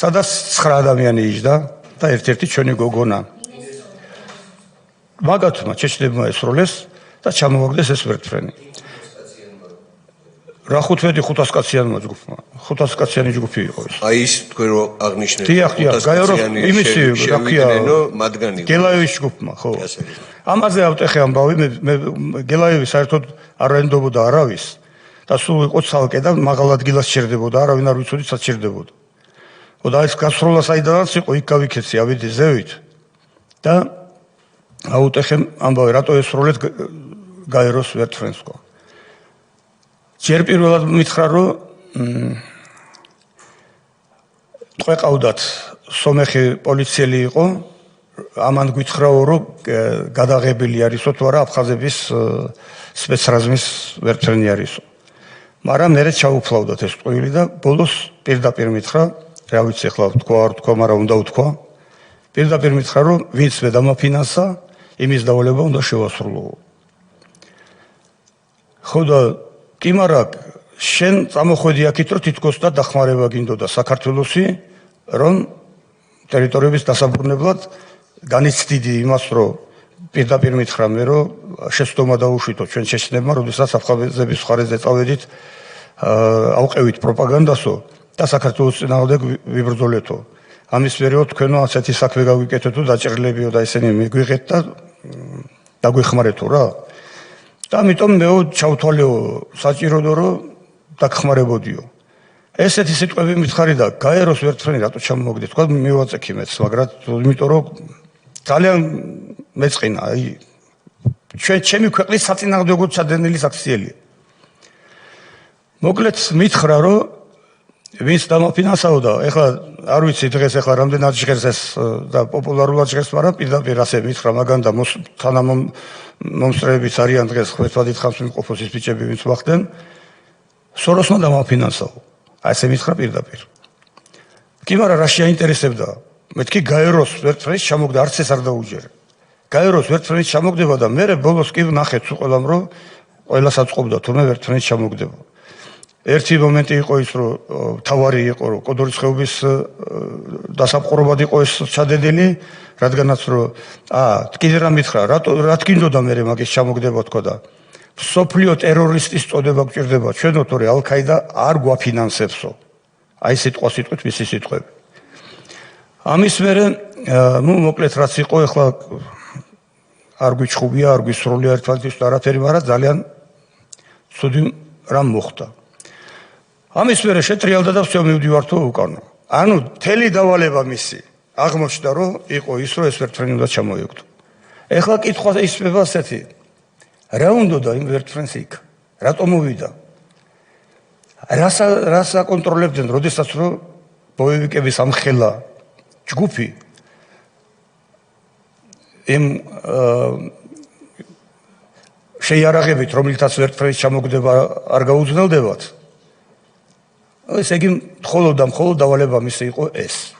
სადაც 9 ადამიანი იჯდა და ერთ-ერთი ჩვენი გოგონა მაგათმა ჩეჩნებმა ესროლეს და ჩამოაგდეს ეს ვერტფრენი რა 500 კაციანმა ჯგუფმა 500 კაციანი ჯგუფი იყო ეს აი ის თქვენ რო აღნიშნეთ 500 გაეროს იმისი რაკია მათგანი გელაევის ჯგუფმა ხო ამაზე ავტეხე ამბავი მე გელაევი საერთოდ არ ენდობოდა არავის და სულ იყო ცალკე და მაღალ ადგილას ჩერდებოდა არავინ არ ვიცოდი სად ჩერდებოდა და ეს გასროლა საიდანაც იყო იქ გავიქეცი ავიდი ზევით და აუტეხე ამბავი რატო ესროლეთ გაეროს ვერტფრენს ხო ჯერ პირველად მითხრა რომ ტყვეყავდათ სომეხი პოლიციელი იყო ამან გითხრაო რომ გადაღებილი არისო თუ არა აფხაზების სპეცრაზმის ვერტფრენი არისო მაგრამ მე ჩაუფლავდათ ეს ტყვილი და ბოლოს პირდაპირ მითხრა რა ვიცი ახლა თქვა არ თქვა მაგრამ უნდა ვთქვა პირდაპირ მითხრა რომ ვინც მე დამაფინანსა იმის დავალება უნდა შევასრულო ხო და კი მაგრამ შენ წამოხვედი აქით რომ თითქოს და დახმარება გინდოდა საქართველოსი რომ ტერიტორიების დასაბრუნებლად განიცდიდი იმას რომ პირდაპირ მითხრა მე რომ შეცდომა დაუშვითო ჩვენ შეშნებმა როდესაც აფხაზების მხარეზე წავედით ავყევით პროპაგანდასო და საქართველოს წინააღმდეგ ვიბრძოლეთო ამის პერიოდ თქვენო ასეთი საქმე გავიკეთეთო დაჭრილებიო და ესენი მიგვიღეთ და დაგვეხმარეთო რა და ამიტომ მე ჩავთვალეო საჭიროდო რომ დაგხმარებოდიო ესეთი სიტყვები მითხარი და გაეროს ვერტფრენი რატო ჩამოვაგდე თქვა მივაწექი მეც მაგრამ იმიტომ რომ ძალიან მეწყინა აი ჩემი ქვეყნის საწინააღმდეგო ჩადენილი საქციელი მოკლედ მითხრა რომ ვინც დამაფინანსაო და ეხლა არ ვიცი დღეს ეხლა რამდენად ჟღერს ეს და პოპულარულად ჟღერს მაგრამ პირდაპირ ასე მითხრა მაგან და თანამომსწრეებიც არიან დღეს ხვეწვა დიდხანს მიმყოფოს ის ბიჭები ვინც ვახდენ სოროსმა დამაფინანსაო ასე მითხრა პირდაპირ კი მაგრამ რა შეაინტერესებდა მეთქი გაეროს ვერტფრენის ჩამოგდა არც ეს არ დაუჯერე გაეროს ვერტფრენის ჩამოგდება და მე ბოლოს კი ვნახეთ უყველამ რომ ყველა საწყობდა თურმე ვერტფრენის ჩამოგდება ერთი მომენტი იყო ის რომ თავარი იყო რომ კოდორის ხეობის დასაპყრობად იყო ეს ჩადენილი რადგანაც რომ კიდე რა მითხრა რა თქინდოდა მე მაგის ჩამოგდება თქო და სოფლიო ტერორისტის წოდება გჭირდება ჩვენო თორე ალ-ქაიდა არ გვაფინანსებსო აი სიტყვით მისი სიტყვები ამის მერე ნუ მოკლედ რაც იყო ეხლა არ გვიჩხუბია არ გვისროლია ერთმანეთის არაფერი მაგრამ ძალიან ცუდი რამ მოხდა ამის მერე შეტრიალდა და всё მივდივართო უკანო ანუ თელი დავალება მისი აღმოჩნდა რომ იყო ის რომ ეს ვერტფრენი უნდა ჩამოიგდო ეხლა კითხვა ისმება ასეთი რა უნდა იმ ვერტფრენს იქ რატომ მოვიდა რას აკონტროლებდნენ როდესაც რომ ბოევიკების ამხელა ჯგუფი იმ შეიარაღებით რომელთაც ვერტფრენის ჩამოგდება არ გაუძნელდებათ ეს იგი მხოლოდ დავალება მისი იყო ეს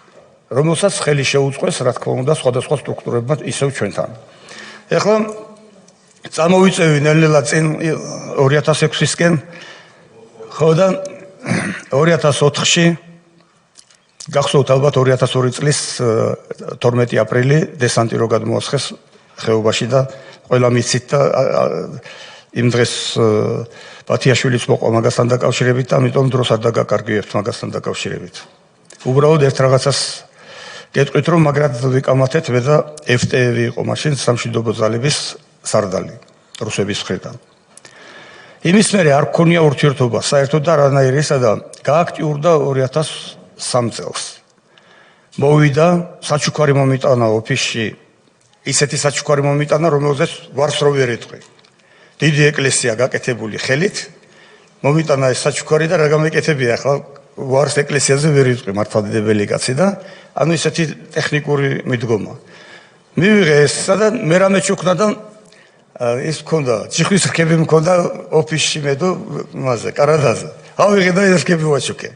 რომელსაც ხელი შეუწყეს რა თქმა უნდა სხვადასხვა სტრუქტურებმა ისევ ჩვენთან ეხლა წამოვიწევი ნელ-ნელა წინ 2006-ისკენ ხო და 2004-ში გახსოვთ ალბათ 2002 წლის 12 აპრილი დესანტი რო გადმოასხეს ხეობაში და ყველა მიცით და იმ დღეს ბათიაშვილის მოყვა მაგასთან დაკავშირებით და ამიტომ დროს არ დაგაკარგებთ მაგასთან დაკავშირებით უბრალოდ ერთ რაღაცას გეტყვით რომ მაგრად ვიკამათეთ მე და FTV იყო მაშინ სამშვიდობო ძალების სარდალი რუსების მხრიდან იმის მერე არ გქონია ურთიერთობა საერთოდ და არანაირისა და გააქტიურდა 2003 წელს მოვიდა საჩუქარი მომიტანა ოფისში ისეთი საჩუქარი მომიტანა რომელზეც ვარს რო ვერ ეტყვი დიდი ეკლესია გაკეთებული ხელით მომიტანა ეს საჩუქარი და რა გამეკეთებია ახლა ვარს ეკლესიაზე ვერ იწყი მართლმადიდებელი კაცი და ანუ ისეთი ტექნიკური მიდგომა. მივიღე ესა და მე რამე ჩუქნა და ის მქონდა, ჭიხვის რქები მქონდა ოფისში მე და მასე კარადაზე. ავიღე და ეს რქები ვაჩუქე.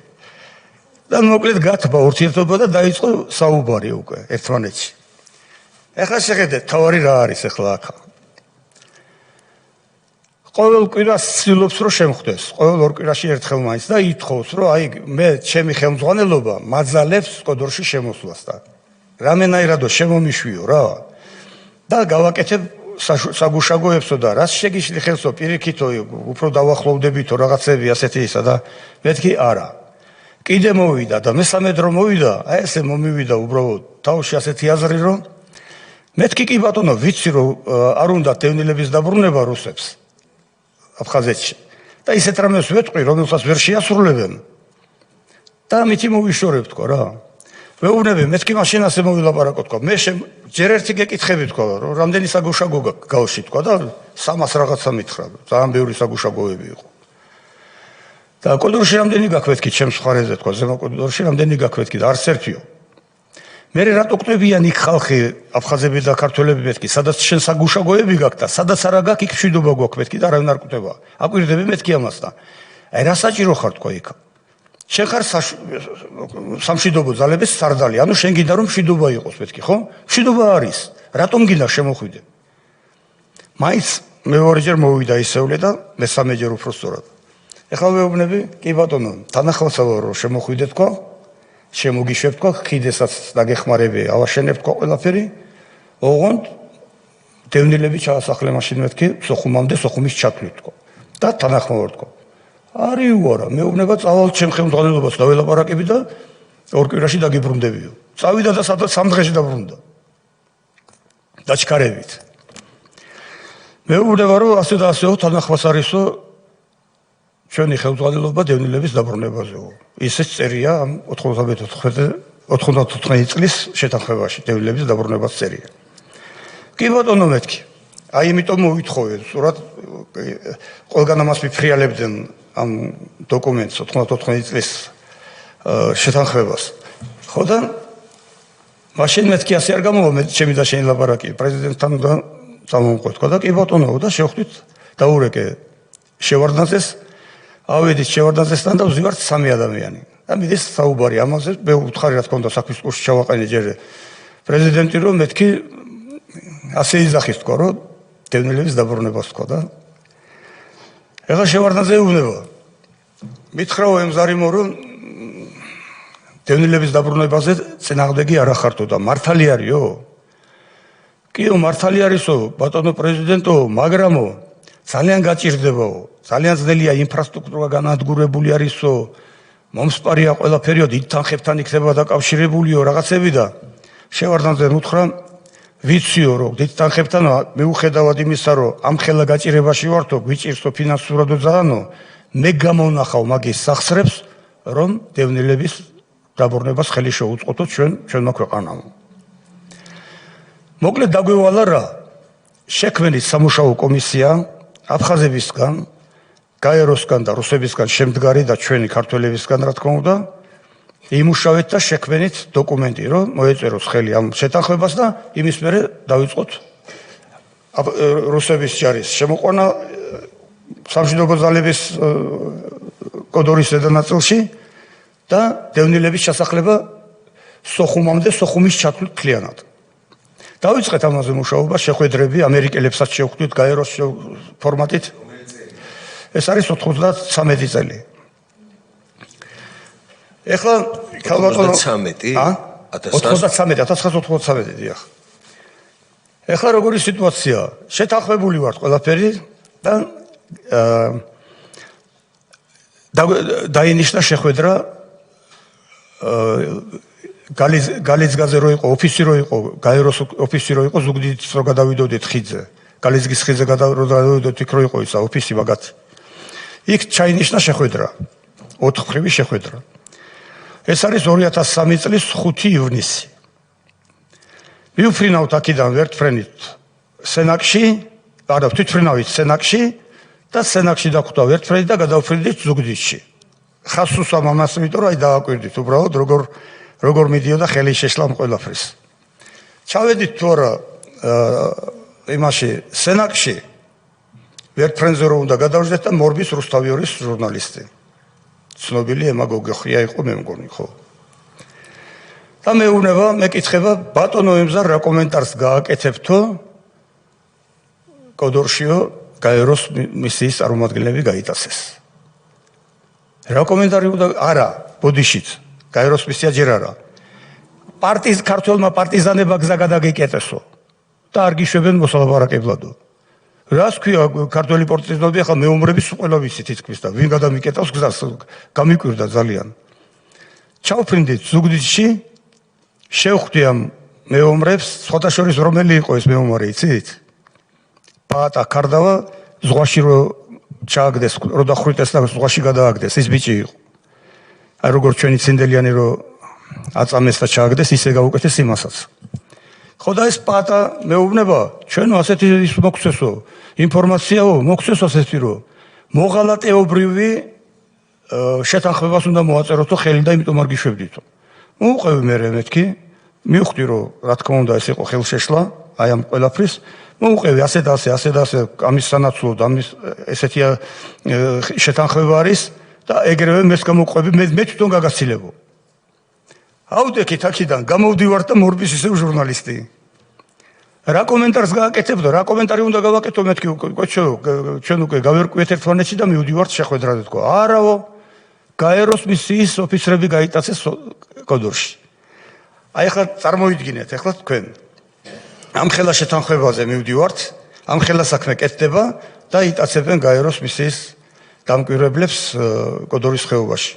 და მოკლედ გათბა ურთიერთობა და დაიწყო საუბარი უკვე ერთმანეთში. ეხლა შეხედეთ, თავარი რა არის ეხლა აქ. ყოველ კვირას ცდილობს რომ შემხვდეს, ყოველ ორ კვირაში ერთხელ მაინც და ითხოვს რომ აი მე ჩემი ხელმძღვანელობა მაძალებს სკოდორში შემოსვლას და რამენაირადო შემომიშვიო რა და გავაკეთებ საგუშაგოებსო და რას შეგიშლი ხელსო პირიქითო უფრო დავახლოვდებითო რაღაცები ასეთი ისა და მეთქი არა. კიდე მოვიდა და მესამე დრო მოვიდა, აი ესე მომივიდა უბრალოდ თავში ასეთი აზრი რომ მეთქი კი ბატონო ვიცი რომ არ უნდა დევნილების დაბრუნება რუსებს აფხაზეთში და ისეთ რამეს ვეთყვი რომელსაც ვერ შეასრულებენ და მითი მოვიშორებ თქო რა მეუბნები მეთქი მაშინ ასე მოვილაპარაკო თქო მე ჯერ ერთი გეკითხები თქო რომ რამდენი საგუშაგო გავში თქო და 300 რაღაცა მითხრა ძალიან ბევრი საგუშაგოები იყო და კოდორში რამდენი გაქვეთქი ჩემს ხარეზე თქო ზემო კოდორში რამდენი გაქვეთქი და არც ერთიო მე რატო კვდებიან იქ ხალხი აფხაზები და ქართველები მეთქი სადაც შენ საგუშაგოები გაქვს და სადაც არა გაქვს იქ მშვიდობა გვაქვს მეთქი და არავინ არ კვდება აკვირდები მეთქი ამასთან აი რა საჭირო ხარ თქო იქ შენ ხარ სამშვიდობო ძალების სარდალი ანუ შენ გინდა რომ მშვიდობა იყოს მეთქი ხო მშვიდობა არის რატომ გინდა შემოხვიდე მაინც მეორეჯერ მოვიდა ისევლე და მესამეჯერ უფრო სწორად ეხლა ვეუბნები კი ბატონო თანახმაცავ რომ შემოხვიდე თქო შემოგიშვებ თქო ხიდესაც დაგეხმარები ავაშენებ თქო ყველაფერი ოღონდ დევნილები ჩაასახლე მაშინ მეთქი სოხუმამდე სოხუმის ჩათვლით თქო და თანახმოვარ თქო არი უარა მეუბნება წავალ ჩემ ხელმძღვანელობას დაველაპარაკები და ორ კვირაში დაგიბრუნდებიო წავიდა და სადღაც 3 დღეში დაბრუნდა დაჩქარებით მეუბნება რომ ასე და ასეო თანახმას არისო ჩვენი ხელმძღვანელობა დევნილების დაბრუნებაზეო ისეც წერია ამ 94 წლის შეთანხმებაში დევნილების დაბრუნებას წერია კი ბატონო მეთქი აი იმიტომ მოვითხოვე სურათ ყველგან ამას მიფრიალებდნენ ამ დოკუმენტს 94 წლის შეთანხმებას ხო და მაშინ მეთქი ასე არ გამოვა მე ჩემი და შენი ლაპარაკი პრეზიდენტთან და წამოვყვეთ თქო და კი ბატონო და შევხვდით დაურეკე შევარდნაძეს ავედით შევარდნაძესთან და ვზივართ 3 ადამიანი და მიდის საუბარი ამაზე მე უთხარი რა თქმა უნდა საქმის კურსში ჩავაყენე ჯერ პრეზიდენტი რომ მეთქი ასე იძახის თქო რომ დევნილების დაბრუნებას თქო და ეხლა შევარდნაძე უნება მითხრაო ემზარიმო რომ დევნილების დაბრუნებაზე წინააღმდეგი არ ახართო და მართალი არისო კიო მართალი არისო ბატონო პრეზიდენტო მაგრამო ძალიან გაჭირდებაო ძალიან ძნელია ინფრასტრუქტურა განადგურებული არისო მომსპარია ყველაფერიო დიდ თანხებთან იქნება დაკავშირებულიო რაღაცები და შევარდნაძე უთხრა ვიციო რომ დიდ თანხებთან მიუხედავად იმისა რომ ამ ხელა გაჭირებაში ვართო გვიჭირსო ფინანსურადო ძალანო მე გამოვნახავ მაგის სახსრებს რომ დევნილების დაბრუნებას ხელი შეუწყოთო ჩვენმა ქვეყანამ მოკლედ დაგვევალა რა შექმნით სამუშაო კომისია აფხაზებისგან გაეროსგან და რუსებისგან შემდგარი და ჩვენი ქართველებისგან რა თქმა უნდა იმუშავეთ და შექმნით დოკუმენტი რომ მოეწეროს ხელი ამ შეთანხმებას და იმის მერე დავიწყოთ რუსების ჯარის შემოყვანა სამშვიდობო ძალების კოდორის ზედანაწილში და დევნილების ჩასახლება სოხუმამდე სოხუმის ჩათვლით მთლიანად დავიწყეთ ამაზე მუშაობა შეხვედრები ამერიკელებსაც შევხვდით გაეროს ფორმატით ეს არის 93 წელი ეხლა ქალბატონო 1993 დიახ ეხლა როგორი სიტუაცია შეთანხმებული ვართ ყველაფერი და დაინიშნა შეხვედრა გალიცგაზე რო იყო ოფისი რო იყო გაეროს ოფისი რო იყო ზუგდიდით რო გადავიდოდით ხიდზე გალიცგის ხიდზე გადავიდოდით იქ რო იყო ისა ოფისი მაგათი იქ ჩაინიშნა შეხვედრა 4 ხრივი შეხვედრა ეს არის 2003 წლის 5 ივნისი მივფრინავთ აქედან ვერტფრენით სენაკში თვითფრინავით სენაკში და სენაკში დახვდა ვერტფრენით და გადავფრინდით ზუგდიდში ხას უსვამ ამას, იმიტომ რომ აი დააკვირდით უბრალოდ როგორ მიდიოდა ხელი შეშლა ყველაფრის. ჩავედით თუ არა იმაში სენაკში ვერტფრენზე რომ უნდა გადავждეთ და მორბის რუსთავიორის ჟურნალისტი. ცნობილი ემაგოგია იყო მე მგონი, ხო? და მეუბნება, მეკითხება, ბატონო ემზარ რა კომენტარს გააკეთებთო კოდორშიო გაეროს მისიის წარმომადგენლები გაიტაცეს. რა კომენტარი უნდა არა, ბოდიშით, გაეროს მისია ჯერ არა. პარტიის ქართველმა პარტიზანებმა გზა გადაგიკეტესო და არ გიშვებენ მოსალაპარაკებლადო. რას ქვია ქართველი პარტიზანები ახლა მეომრების ყველა ვიცით თითქმის და ვინ გადამიკეტავს გზას გამიკვირდა ძალიან. ჩავფრინდით ზუგდიდში შევხვდი ამ მეომრებს, სხვათა შორის რომელი იყო ეს მეომარი, იცით? პაატა ქარდავა ზღვაში რო ჩააგდეს, რო დახვრიტეს და ზღვაში გადააგდეს, ის ბიჭი იყო. აი როგორც ჩვენი ცინდელიანი რო აწამეს და ჩააგდეს, ისე გაუკეთეს იმასაც. ხო და ეს პაატა მეუბნება, ჩვენო ასეთი ის მოგცესო, ინფორმაციაო, მოგცესო ასეთი რომ მოღალატეობრივი შეთანხმებას უნდა მოაწეროთო ხელი და იმიტომ არ გიშვებდითო. მოუყევი მე მეთქი, მივხვდი რომ რა თქმა უნდა ეს იყო ხელშეშლა, აი ამ ყველაფრის, მოუყევი ასე და ასე, ამის სანაცვლოდ, ამის ესეთია შეთანხმება არის და ეგრევე მეც გამოვყვები, მე თვითონ გაგაცილებო. აუდექით აქედან გამოვდივარ და მორბის ისევ ჟურნალისტი. რა კომენტარს გააკეთებდო, რა კომენტარი უნდა გავაკეთო მეთქი, ჩვენ უკვე გავერკვიეთ ერთმანეთში და მივდივართ შეხვედრაზე თქო. არაო, გაეროს მისიის ოფიცრები გაიტაცეს კოდორში. აი ახლა წარმოიდგინეთ, ახლა თქვენ ამ ხელა შეთანხმებაზე მივდივართ, ამ ხელა საქმე კეთდება და იტაცებენ გაეროს მისიის დამკვირვებლებს კოდორის ხეობაში.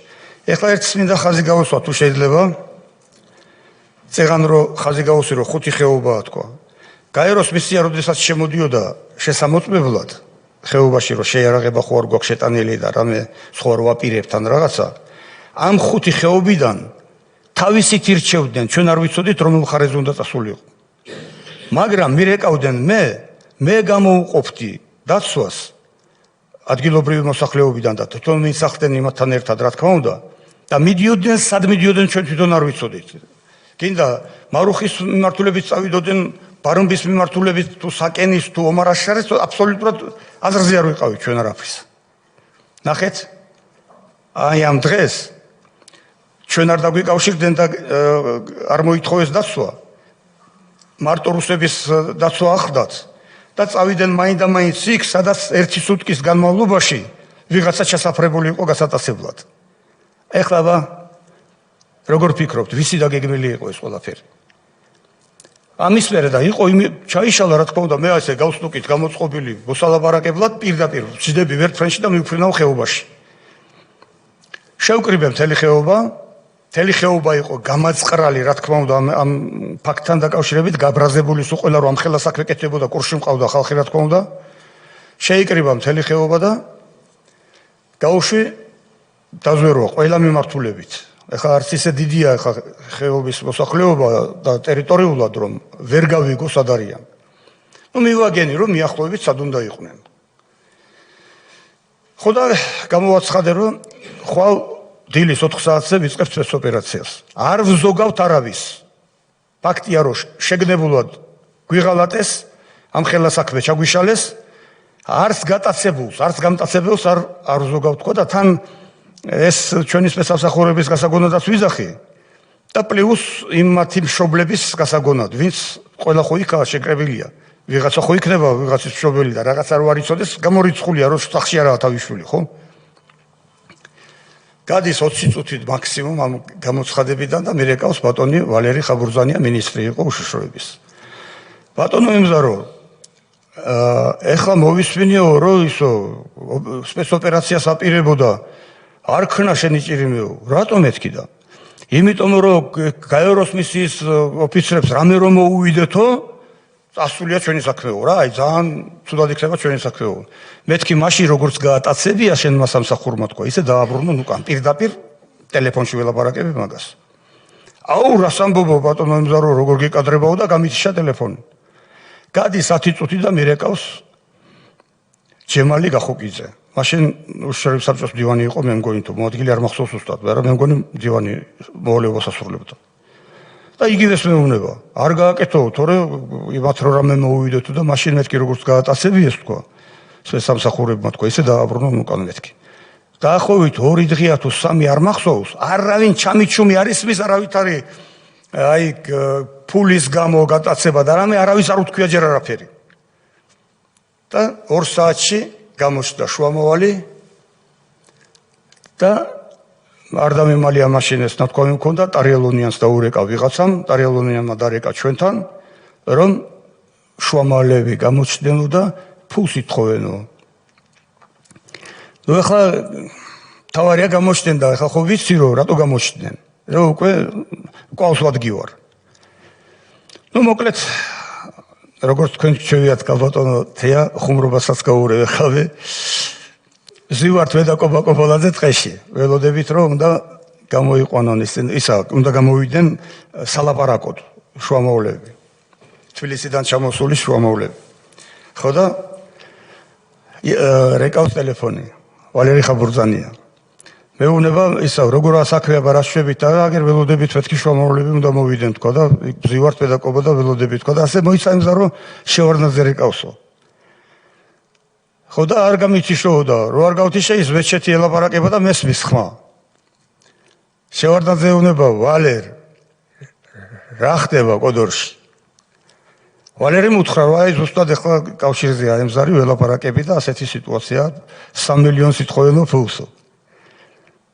ახლა ერთს მინდა ხაზი გავუსვა თუ შეიძლება. წეგან რომ ხაზი გავუსვი რომ 5 ხეობაა თქვა. გაეროს მისია როდესაც შემოდიოდა შესამოწმებლად ხეობაში რომ შეიარაღება ხო არ გვაქვს შეტანილი და რამე სხვა რო აპირებთან რაღაცა, ამ 5 ხეობიდან თავისით ირჩევდნენ, ჩვენ არ ვიცოდით რომელ მხარეზე უნდა წასულიყო. მაგრამ მირეკავდნენ მე გამოუყოფდი დაცვას ადგილობრივი მოსახლეობიდან და თვითონ მისახდნენ იმათთან ერთად რა თქმა უნდა და მიდიოდნენ სად მიდიოდნენ ჩვენ თვითონ არ ვიცოდით. გინდა მარუხის მიმართულებით წავიდოდნენ, ბარომბის მიმართულებით თუ საკენის თუ ომარაშარის აბსოლუტურად აზრზე არ ვიყავით ჩვენ არაფრის. ნახეთ, აი ამ დღეს ჩვენ არ დაგვიკავშირდნენ და არ მოითხოვეს დაცვა. მარტო რუსების დაცვა ახდათ და წავიდნენ მაინდა-მაინც იქ, სადაც 1 სუტკის განმავლობაში ვიღაცა ჩასაფრებული იყო გასატაცებლად. ეხლა როგორ ფიქრობთ, ვისი დაგეგმილი იყო ეს ყველაფერი? ამის მერე და იყო ჩაიშალა რა თქმა უნდა, მე ასე გავსტუკით გამოწყობილი მოსალაპარაკებლად პირდაპირ ვჭდები ვერტფრენში და მივფრინავ ხეობაში. შევკრიბე მთელი ხეობა, მთელი ხეობა იყო გამაწყრალი რა თქმა უნდა ამ ფაქტთან დაკავშირებით, გაბრაზებული სულ ყველა რომ ამ ხელა საქმე კეთდებოდა, კურსში მყავდა ხალხი რა თქმა უნდა. შეიკრიბა მთელი ხეობა და გავუშვი დაზვერვა ყველა მიმართულებით. ეხლა არც ისე დიდია ეხლა ხეობის მოსახლეობა და ტერიტორიულად რომ ვერ გავიგო სად არიან. მივაგენი რომ მიახლოებით სად უნდა იყვნენ. ხო და გამოვაცხადე რომ ხვალ დილის 4 საათზე ვიწყებთ სპეცოპერაციას. არ ვზოგავთ არავის. ფაქტია რომ შეგნებულად გვიღალატეს, ამ ხელა საქმე ჩაგვიშალეს, არც გატაცებულს, არც გამტაცებელს არ ვზოგავთ თქო და თან ეს ჩვენი სპეცსამსახურების გასაგონადაც ვიზახი და პლუს იმ მათი მშობლების გასაგონად, ვინც ყველა ხო იქაა შეკრებილია. ვიღაცა ხო იქნება ვიღაცის მშობელი და რაღაცა რო არ იცოდეს, გამორიცხულია რომ სახში არაა თავისშვილი, ხო? გადის 20 წუთით მაქსიმუმ ამ გამოცხადებიდან და მირეკავს ბატონი ვალერი ხაბურძანია, მინისტრი იყო უშიშროების. ბატონო ემზარო, ეხლა მოვისმინეო რომ ისო სპეცოპერაციას აპირებოდა არ ქნა შენი ჭირიმეო, რატომ ეთქიდა? იმიტომ რომ გაეროს მისიის ოფიცრებს რამე რომ მოუვიდეთო, ასულია ჩვენი საქმეო რა, აი ძალიან ცუდად იქნება ჩვენი საქმეო. მეთქი მაშინ როგორც გაატაცებია შენმა სამსახურმა თქვა, ისე დააბრუნონ უკან პირდაპირ ტელეფონში ველაპარაკები მაგას. აუ რას ამბობო ბატონო ემზარო, როგორ გეკადრებაო და გამიჩიშა ტელეფონი. გადის 10 წუთი და მირეკავს ჯემალი გახოკიძე. მაშინ უშიშროების საბჭოს მდივანი იყო, მე მგონი თუ მოადგილე არ მახსოვს უბრალოდ, მაგრამ მე მგონი მდივანი მოვალეობას ასრულებდა. და იგივეს მეუბნება, არ გააკეთო, თორე იმათ რო რამე მოუვიდეთ და მაშინ მეთქი როგორც გაატაცებიეს თქვა. სამსახურებმა თქვა, ისე დააბრუნო უკან მეთქი. დაახლოებით 2 დღეა თუ 3 არ მახსოვს, არავინ ჩამიჩუმი არ ისმის, არავით არის აი ფულის გამო გატაცება და რამე არავის არ უთქვია ჯერ არაფერი. და 2 საათში გამოჩნდა შუამოვალი და არ დამემალია მაშინ ეს ნათქვამი მქონდა, ტარიელონიანს დაურეკა ვიღაცამ, ტარიელონიანმა დარეკა ჩვენთან, რომ შუამოვალები გამოჩნდნო და ფულს ითხოვენო. ნუ ახლა თავარია გამოჩნდნენ და ახლა ხო ვიცი რომ რატო გამოჩნდნენ. რა უკვე ყავს ვადგი ვარ. ნუ მოკლედ როგორც თქვენ შევიათ გაბატონო თეა ხუმრობასაც გაურევხავე. ზივართ ვედაკობა კოპოლაძე ტყეში. ველოდებით რომ უნდა გამოიყვანონ ისა უნდა გამოვიდნენ სალაპარაკოდ შუამოვლები. თბილისიდან ჩამოსული შუამოვლები. ხო და რეკავს ტელეფონი. ვალერი ხაბურძანია. მეუბნება ისა როგორ ასაქვია ბარაშვებით და აგერ ველოდებით მეთქი შუამოვლები უნდა მოვიდნენ თქვა და ზივართ ვედაკობა და ველოდებით თქვა და ასე მოიცემდა რომ შევარდნაძე რეკავსო. ხო და არ გამიწიშოოდა, რო არ გავთიშე ის ვეჩეთი ელაპარაკება და მესმის ხმა. შევარდნაძე უნება ვალერ რა ხდება კოდორში. ვალერი მუთხრა რომ აი ზუსტად ახლა კავშირზეა ემზარი ველაპარაკები და ასეთი სიტუაცია 3 მილიონს ითხოვენო ფულსო.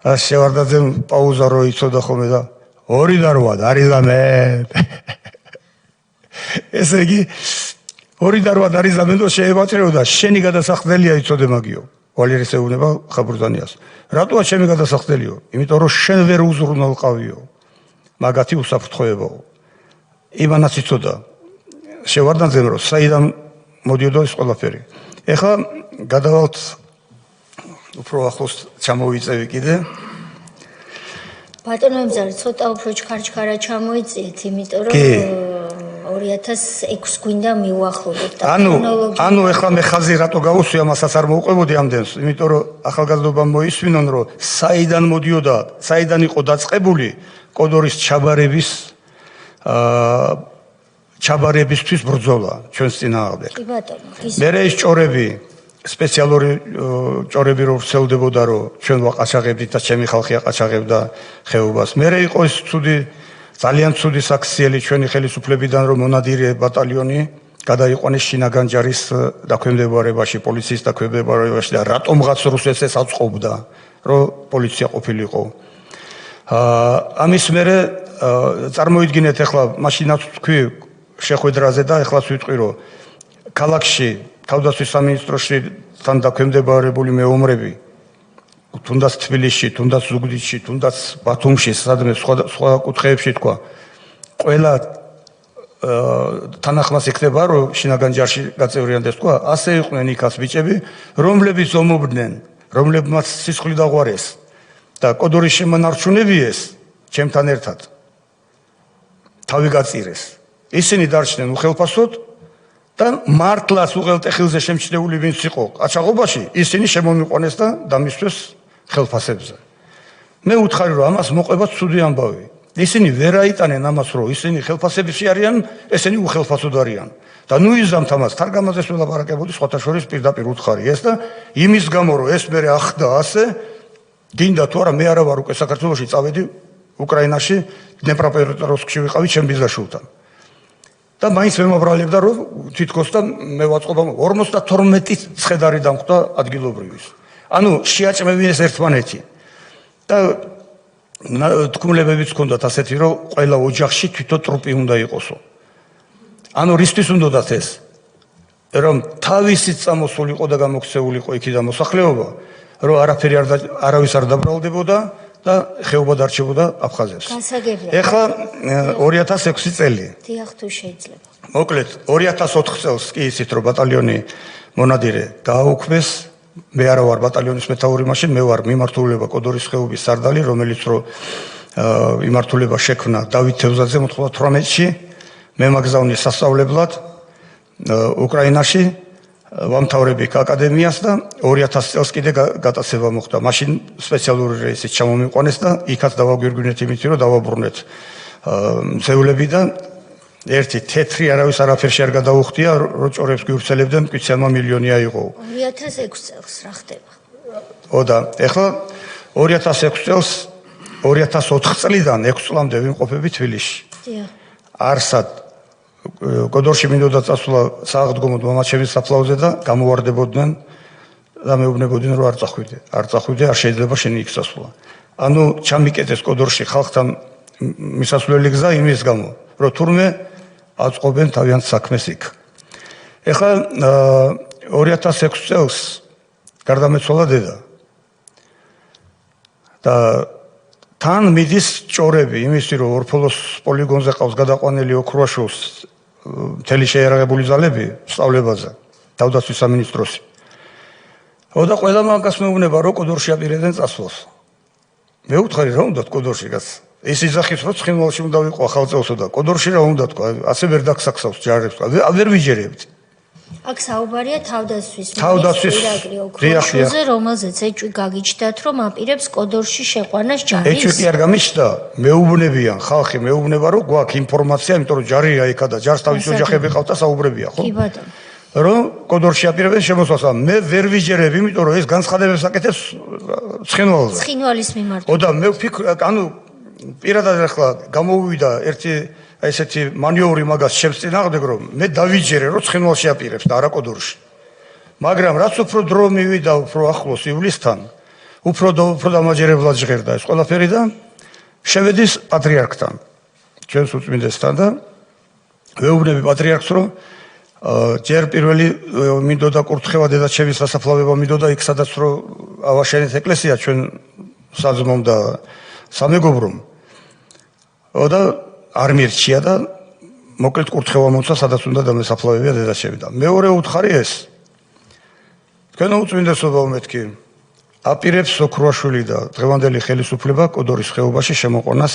ა შევარდნაძემ პაუზა რო იცოდა ხოლმე და 2 და 8 არის და მე. ესე იგი 2 და 8 არის და მე და შეებატრეო და შენი გადასახდელია იცოდე მაგიო. ვალერი ეუბნება ხაბურძანიას. რატოა ჩემი გადასახდელიო? იმიტომ რომ შენ ვერ უზრუნველყავიო. მაგათი უსაფრთხოებაო. იმანაც იცოდა. შევარდნაძემ რომ საიდან მოდიოდა ეს ყველაფერი. ეხლა გადავალთ უფრო ახლოს ჩამოვიწევი კიდე. ბატონო ემზარი ცოტა უფრო ჩქარჩქარა ჩამოიწიეთ, იმიტომ რომ 2006 გვინდა მივუახლოვოთ და ანუ ეხლა მე ხაზი რატო გავუსვი ამასაც არ მოუყვებოდი ამდენს, იმიტომ რომ ახალგაზრდობამ მოისმინონ რომ საიდან მოდიოდა, საიდან იყო დაწყებული კოდორის ჩაბარებისთვის ბრძოლა ჩვენს წინააღმდეგ. კი ბატონო, მე ეს ჭორები სპეციალური ჭორები რო ვრცელდებოდა რომ ჩვენ ვაყაჩაღებდით და ჩემი ხალხი აყაჩაღებდა ხეობას. მე იყო ეს ცუდი ძალიან ცუდი საქციელი ჩვენი ხელისუფლებიდან რომ მონადირე ბატალიონი გადაიყვანეს შინაგანჯარის დაქვემდებარებაში, პოლიციის დაქვემდებარებაში და რატომღაც რუსეთს ეს აწყობდა, რომ პოლიცია ყოფილიყო. ამის მერე წარმოიდგინეთ ახლა მაშინაც თქვი შეხვედრაზე და ახლაც ვიტყვი რომ ქალაქში თავდაცვის სამინისტროში თან დაქვემდებარებული მეომრები თუნდაც თბილისში, თუნდაც ზუგდიდში, თუნდაც ბათუმში, სადმე სხვა კუთხეებში თქვა ყველა თანახმას იქნება რომ შინაგანჯარში გაწევრიანდეს თქვა ასე იყვნენ იქაც ბიჭები რომლებიც ომობდნენ რომლებმაც სისხლი დაღვარეს და კოდორის შემონარჩუნებიეს ჩემთან ერთად თავი გაწირეს ისინი დარჩნენ უხელფასოდ და მართლაც უღელტეხილზე შემჩნეული ვინც იყო ყაჩაღობაში ისინი შემომიყვანეს და დამისვეს ხელფასებზე მე უთხარი რომ ამას მოყვება ცუდი ამბავი ისინი ვერ აიტანენ ამას რომ ისინი ხელფასებში არიან ესენი უხელფასოდ არიან და ნუ იზამთ ამას თარგამაზეს ველაპარაკებოდი სხვათა შორის პირდაპირ უთხარი ეს და იმის გამო რომ ეს მე ახდა ასე გინდა თუ არა მე არა ვარ უკვე საქართველოში წავედი უკრაინაში დნეპროპეტროვსკში ვიყავი ჩემ ბიზაშულთან და მაინც მემობრალებდა რომ თითქოს და მე ვაწყობა 52 ცხედარი დამხვდა ადგილობრივის ანუ შეაჭმევინეს ერთმანეთი და თქმულებებიც ჰქონდათ ასეთი რომ ყველა ოჯახში თვითონ ტრუპი უნდა იყოსო ანუ რისთვის უნდათ ეს რომ თავისით წამოსულიყო და გამოქცეულიყო იქიდან მოსახლეობა რომ არაფერი არავის არ დაბრალდებოდა და ხეობა დარჩებოდა აფხაზებს. ეხლა 2006 წელი. დიახ თუ შეიძლება. მოკლედ 2004 წელს კი ისიც რომ ბატალიონი მონადირე გააუქმეს მე არა ვარ ბატალიონის მეთაური მაშინ მე ვარ მიმართულება კოდორის ხეობის სარდალი რომელიც რომ მიმართულება შექმნა დავით თევზაძე 98-ში მე მაგზავნი სასწავლებლად უკრაინაში ვამთავრები აკადემიას და 2000 წელს კიდე გატაცება მოხდა. მაშინ სპეციალური რეისით ჩამომიყვანეს და იქაც დავაგვირგვინეთ იმით, რომ დავაბრუნეთ მცევლები და ერთი თეთრი არავის არაფერში არ გადაუხდია, რო ჭორებს გივრცელებდნენ, მტკიციანმა მილიონი აიღო. 2006 წელს რა ხდება? ოდა, ეხლა 2006 წელს 2004 წლიდან 6 წლამდე ვიმყოფები თბილისში. დიახ. არსად კოდორში მინდოდა წასვლა სააღდგომოდ მამაჩემის საფლავზე და გამოვარდებოდნენ და მეუბნებოდნენ რომ არ წახვიდე, არ შეიძლება შენი იქ წასვლა. ანუ ჩამიკეტეს კოდორში ხალხთან მისასვლელი გზა იმის გამო, რომ თურმე აწყობენ თავიანთ საქმეს იქ. ეხლა 2006 წელს გარდამეცვალა დედა. და თან მიდის ჭორები იმისი, რომ ორფოლოს პოლიგონზე ყავს გადაყვანილი ოქრუაშვილს მთელი შეიარაღებული ძალები სწავლებაზე, თავდაცვის სამინისტროსი. და ყველა მაგას მეუბნება, რომ კოდორში აპირებდნენ წასვლას. მე ვუთხარი, რა უნდა კოდორში გას? ეს იძახის, რომ ცხინვალში უნდა ვიყო ახალწელსო და კოდორში რა უნდა თქვა? ასე ვერ დაგსაქსავს ჯარებს, ვერ ვიჯერებთ. აქ საუბარია თავდაცვის ირაკლი ოქროშვილზე, რომელზეც ეჭვი გაგიჩნდათ, რომ აპირებს კოდორში შეყვანას ჯარის. ეჭვი კი არ გამიჩნდა, მეუბნებიან, ხალხი მეუბნება, რომ გვაქვს ინფორმაცია, იმიტომ რომ ჯარია იქა და ჯარს თავის ოჯახები ყავთ და საუბრებია, ხო? კი ბატონო. რომ კოდორში აპირებენ შემოსვლას, მე ვერ ვიჯერებ, იმიტომ რომ ეს განცხადებებს აკეთებს ცხინვალზე. ცხინვალის მიმართ. და მე ვფიქრობ, ანუ პირადად ახლა გამოვიდა ერთი ესეთი მანიოური მაგას ჩემს წინააღმდეგ, რომ მე დავიჯერე, რომ ცხინვალში აპირებს და არა კოდორში. მაგრამ რაც უფრო დრო მივიდა, უფრო ახლოს ივლისთან, უფრო დამაჯერებლად ჟღერდა ეს ყველაფერი და შევედის პატრიარქთან, ჩვენს უწმინდესთან და ვეუბნები პატრიარქს, რომ ჯერ პირველი მინდოდა კურთხევა დედაჩემის სასაფლავება მინდოდა იქ, სადაც რომ ავაშენეთ ეკლესია ჩვენ საძმომ და სამეგობრომ. და არ მირჩია და მოკლედ კურთხევა მოცა, სადაც უნდა დამესაფლავებია დედაჩემი და მეორე უთხარი ეს. თქვენო უწმინდესობა მეთქი აპირებს ოქრუაშვილი და დღევანდელი ხელისუფლება კოდორის ხეობაში შემოყვანას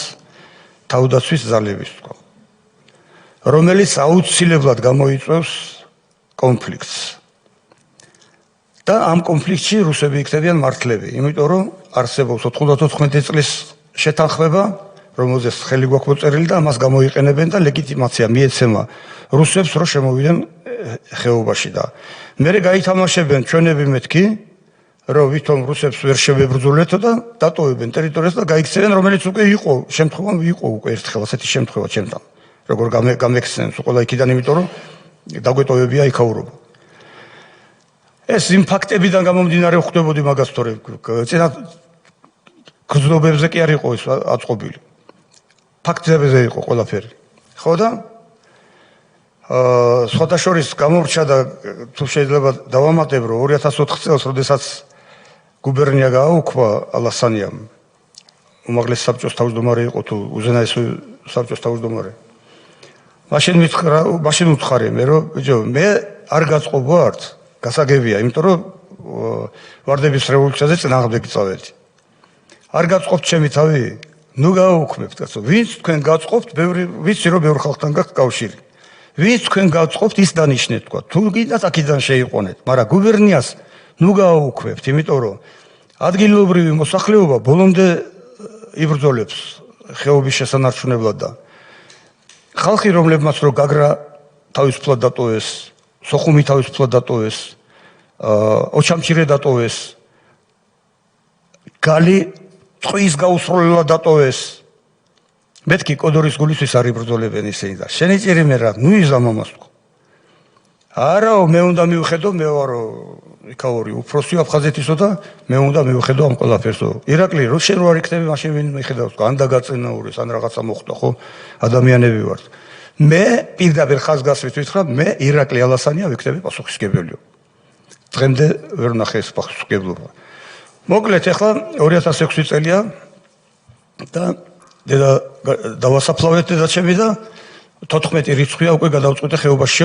თავდაცვის ძალების თქვა, რომელიც აუცილებლად გამოიწვევს კონფლიქტს. და ამ კონფლიქტში რუსები იქნებიან მართლები, იმიტომ რომ არსებობს 94 წლის შეთანხმება, რომელზეც ხელი გვაქვს მოწერილი და მას გამოიყენებენ და ლეგიტიმაცია მიეცემა რუსებს, რომ შემოვიდნენ ხეობაში და მერე გაითამაშებენ ჩვენები მეთქი, რომ ვითომ რუსებს ვერ შევებრძოლეთო და დატოვებენ ტერიტორიას და გაიქცევენ, რომელიც უკვე იყო, შემთხვევა იყო უკვე ერთხელ ასეთი შემთხვევა ჩემთან. როგორ გამექცნენ ყველა იქიდან, იმიტომ რომ დაგვეტოვებია იქაურობა. ეს იმ ფაქტებიდან გამომდინარე ხვდებოდი მაგას, თორე წინა გრძნობებზე კი არ იყო ეს აწყობილი. ფაქტებზე იყო ყველაფერი. ხო და სხვადასხვის გამორჩა და თუ შეიძლება დავამატებ, რომ 2004 წელს, როდესაც გუბერნია გააუქმა ალასანიამ, უმაღლეს საბჭოს თავმჯდომარე იყო თუ უზენაესი საბჭოს თავმჯდომარე. მაშინ უთხარი მე, რომ ბიჭო, მე არ გაწყობ ვართ, გასაგებია, იმიტომ რომ ვარდების რევოლუციაზე წინააღმდეგი წავედი. არ გაწყობთ ჩემი თავი? ნუ გააუქმებთ, კაცო. ვინც თქვენ გაწყობთ, ვიცი რომ ბევრ ხალხთან გაქვთ კავშირი. ვინც თქვენ გაწყობთ, ის დანიშნეთ, თქვა. თუ გინდათ აქედან შეიყვანეთ, მაგრამ გუბერნიას ნუ გააუქმებთ, იმიტომ რომ ადგილობრივი მოსახლეობა ბოლომდე იბრძოლებს ხეობის შესანარჩუნებლად და ხალხი, რომლებმაც რო გაგრა თავისუფლად დატოვეს, სოხუმი თავისუფლად დატოვეს, ოჩამჭირე დატოვეს, გალი ტყვის გაუსროლებლად დატოვეს. მეთქი კოდორის გულისთვის არ იბრძოლებენ ისინი და შენი ჭირი მე რა, ნუ იზა მამას თქო. არაო, მე უნდა მივხედო, მე ვარო იქაური უფროსი აფხაზეთისო და მე უნდა მივხედო ამ ყველაფერსო. ირაკლი, რო შენ რო არ იქნები, მაშინ ვინ მიხედავს თქო, ან დაგაწინაურეს, ან რაღაცა მოხდა, ხო? ადამიანები ვართ. მე პირდაპირ ხაზგასმით ვითხრა, მე ირაკლი ალასანია ვიქნები პასუხისმგებელიო. დღემდე ვერ ვნახე ეს პასუხისმგებლობა. მოკლედ, ახლა 2006 წელია და დავასაფლავეთ დედაჩემი და 14 რიცხვია უკვე გადავწყვიტე ხეობაში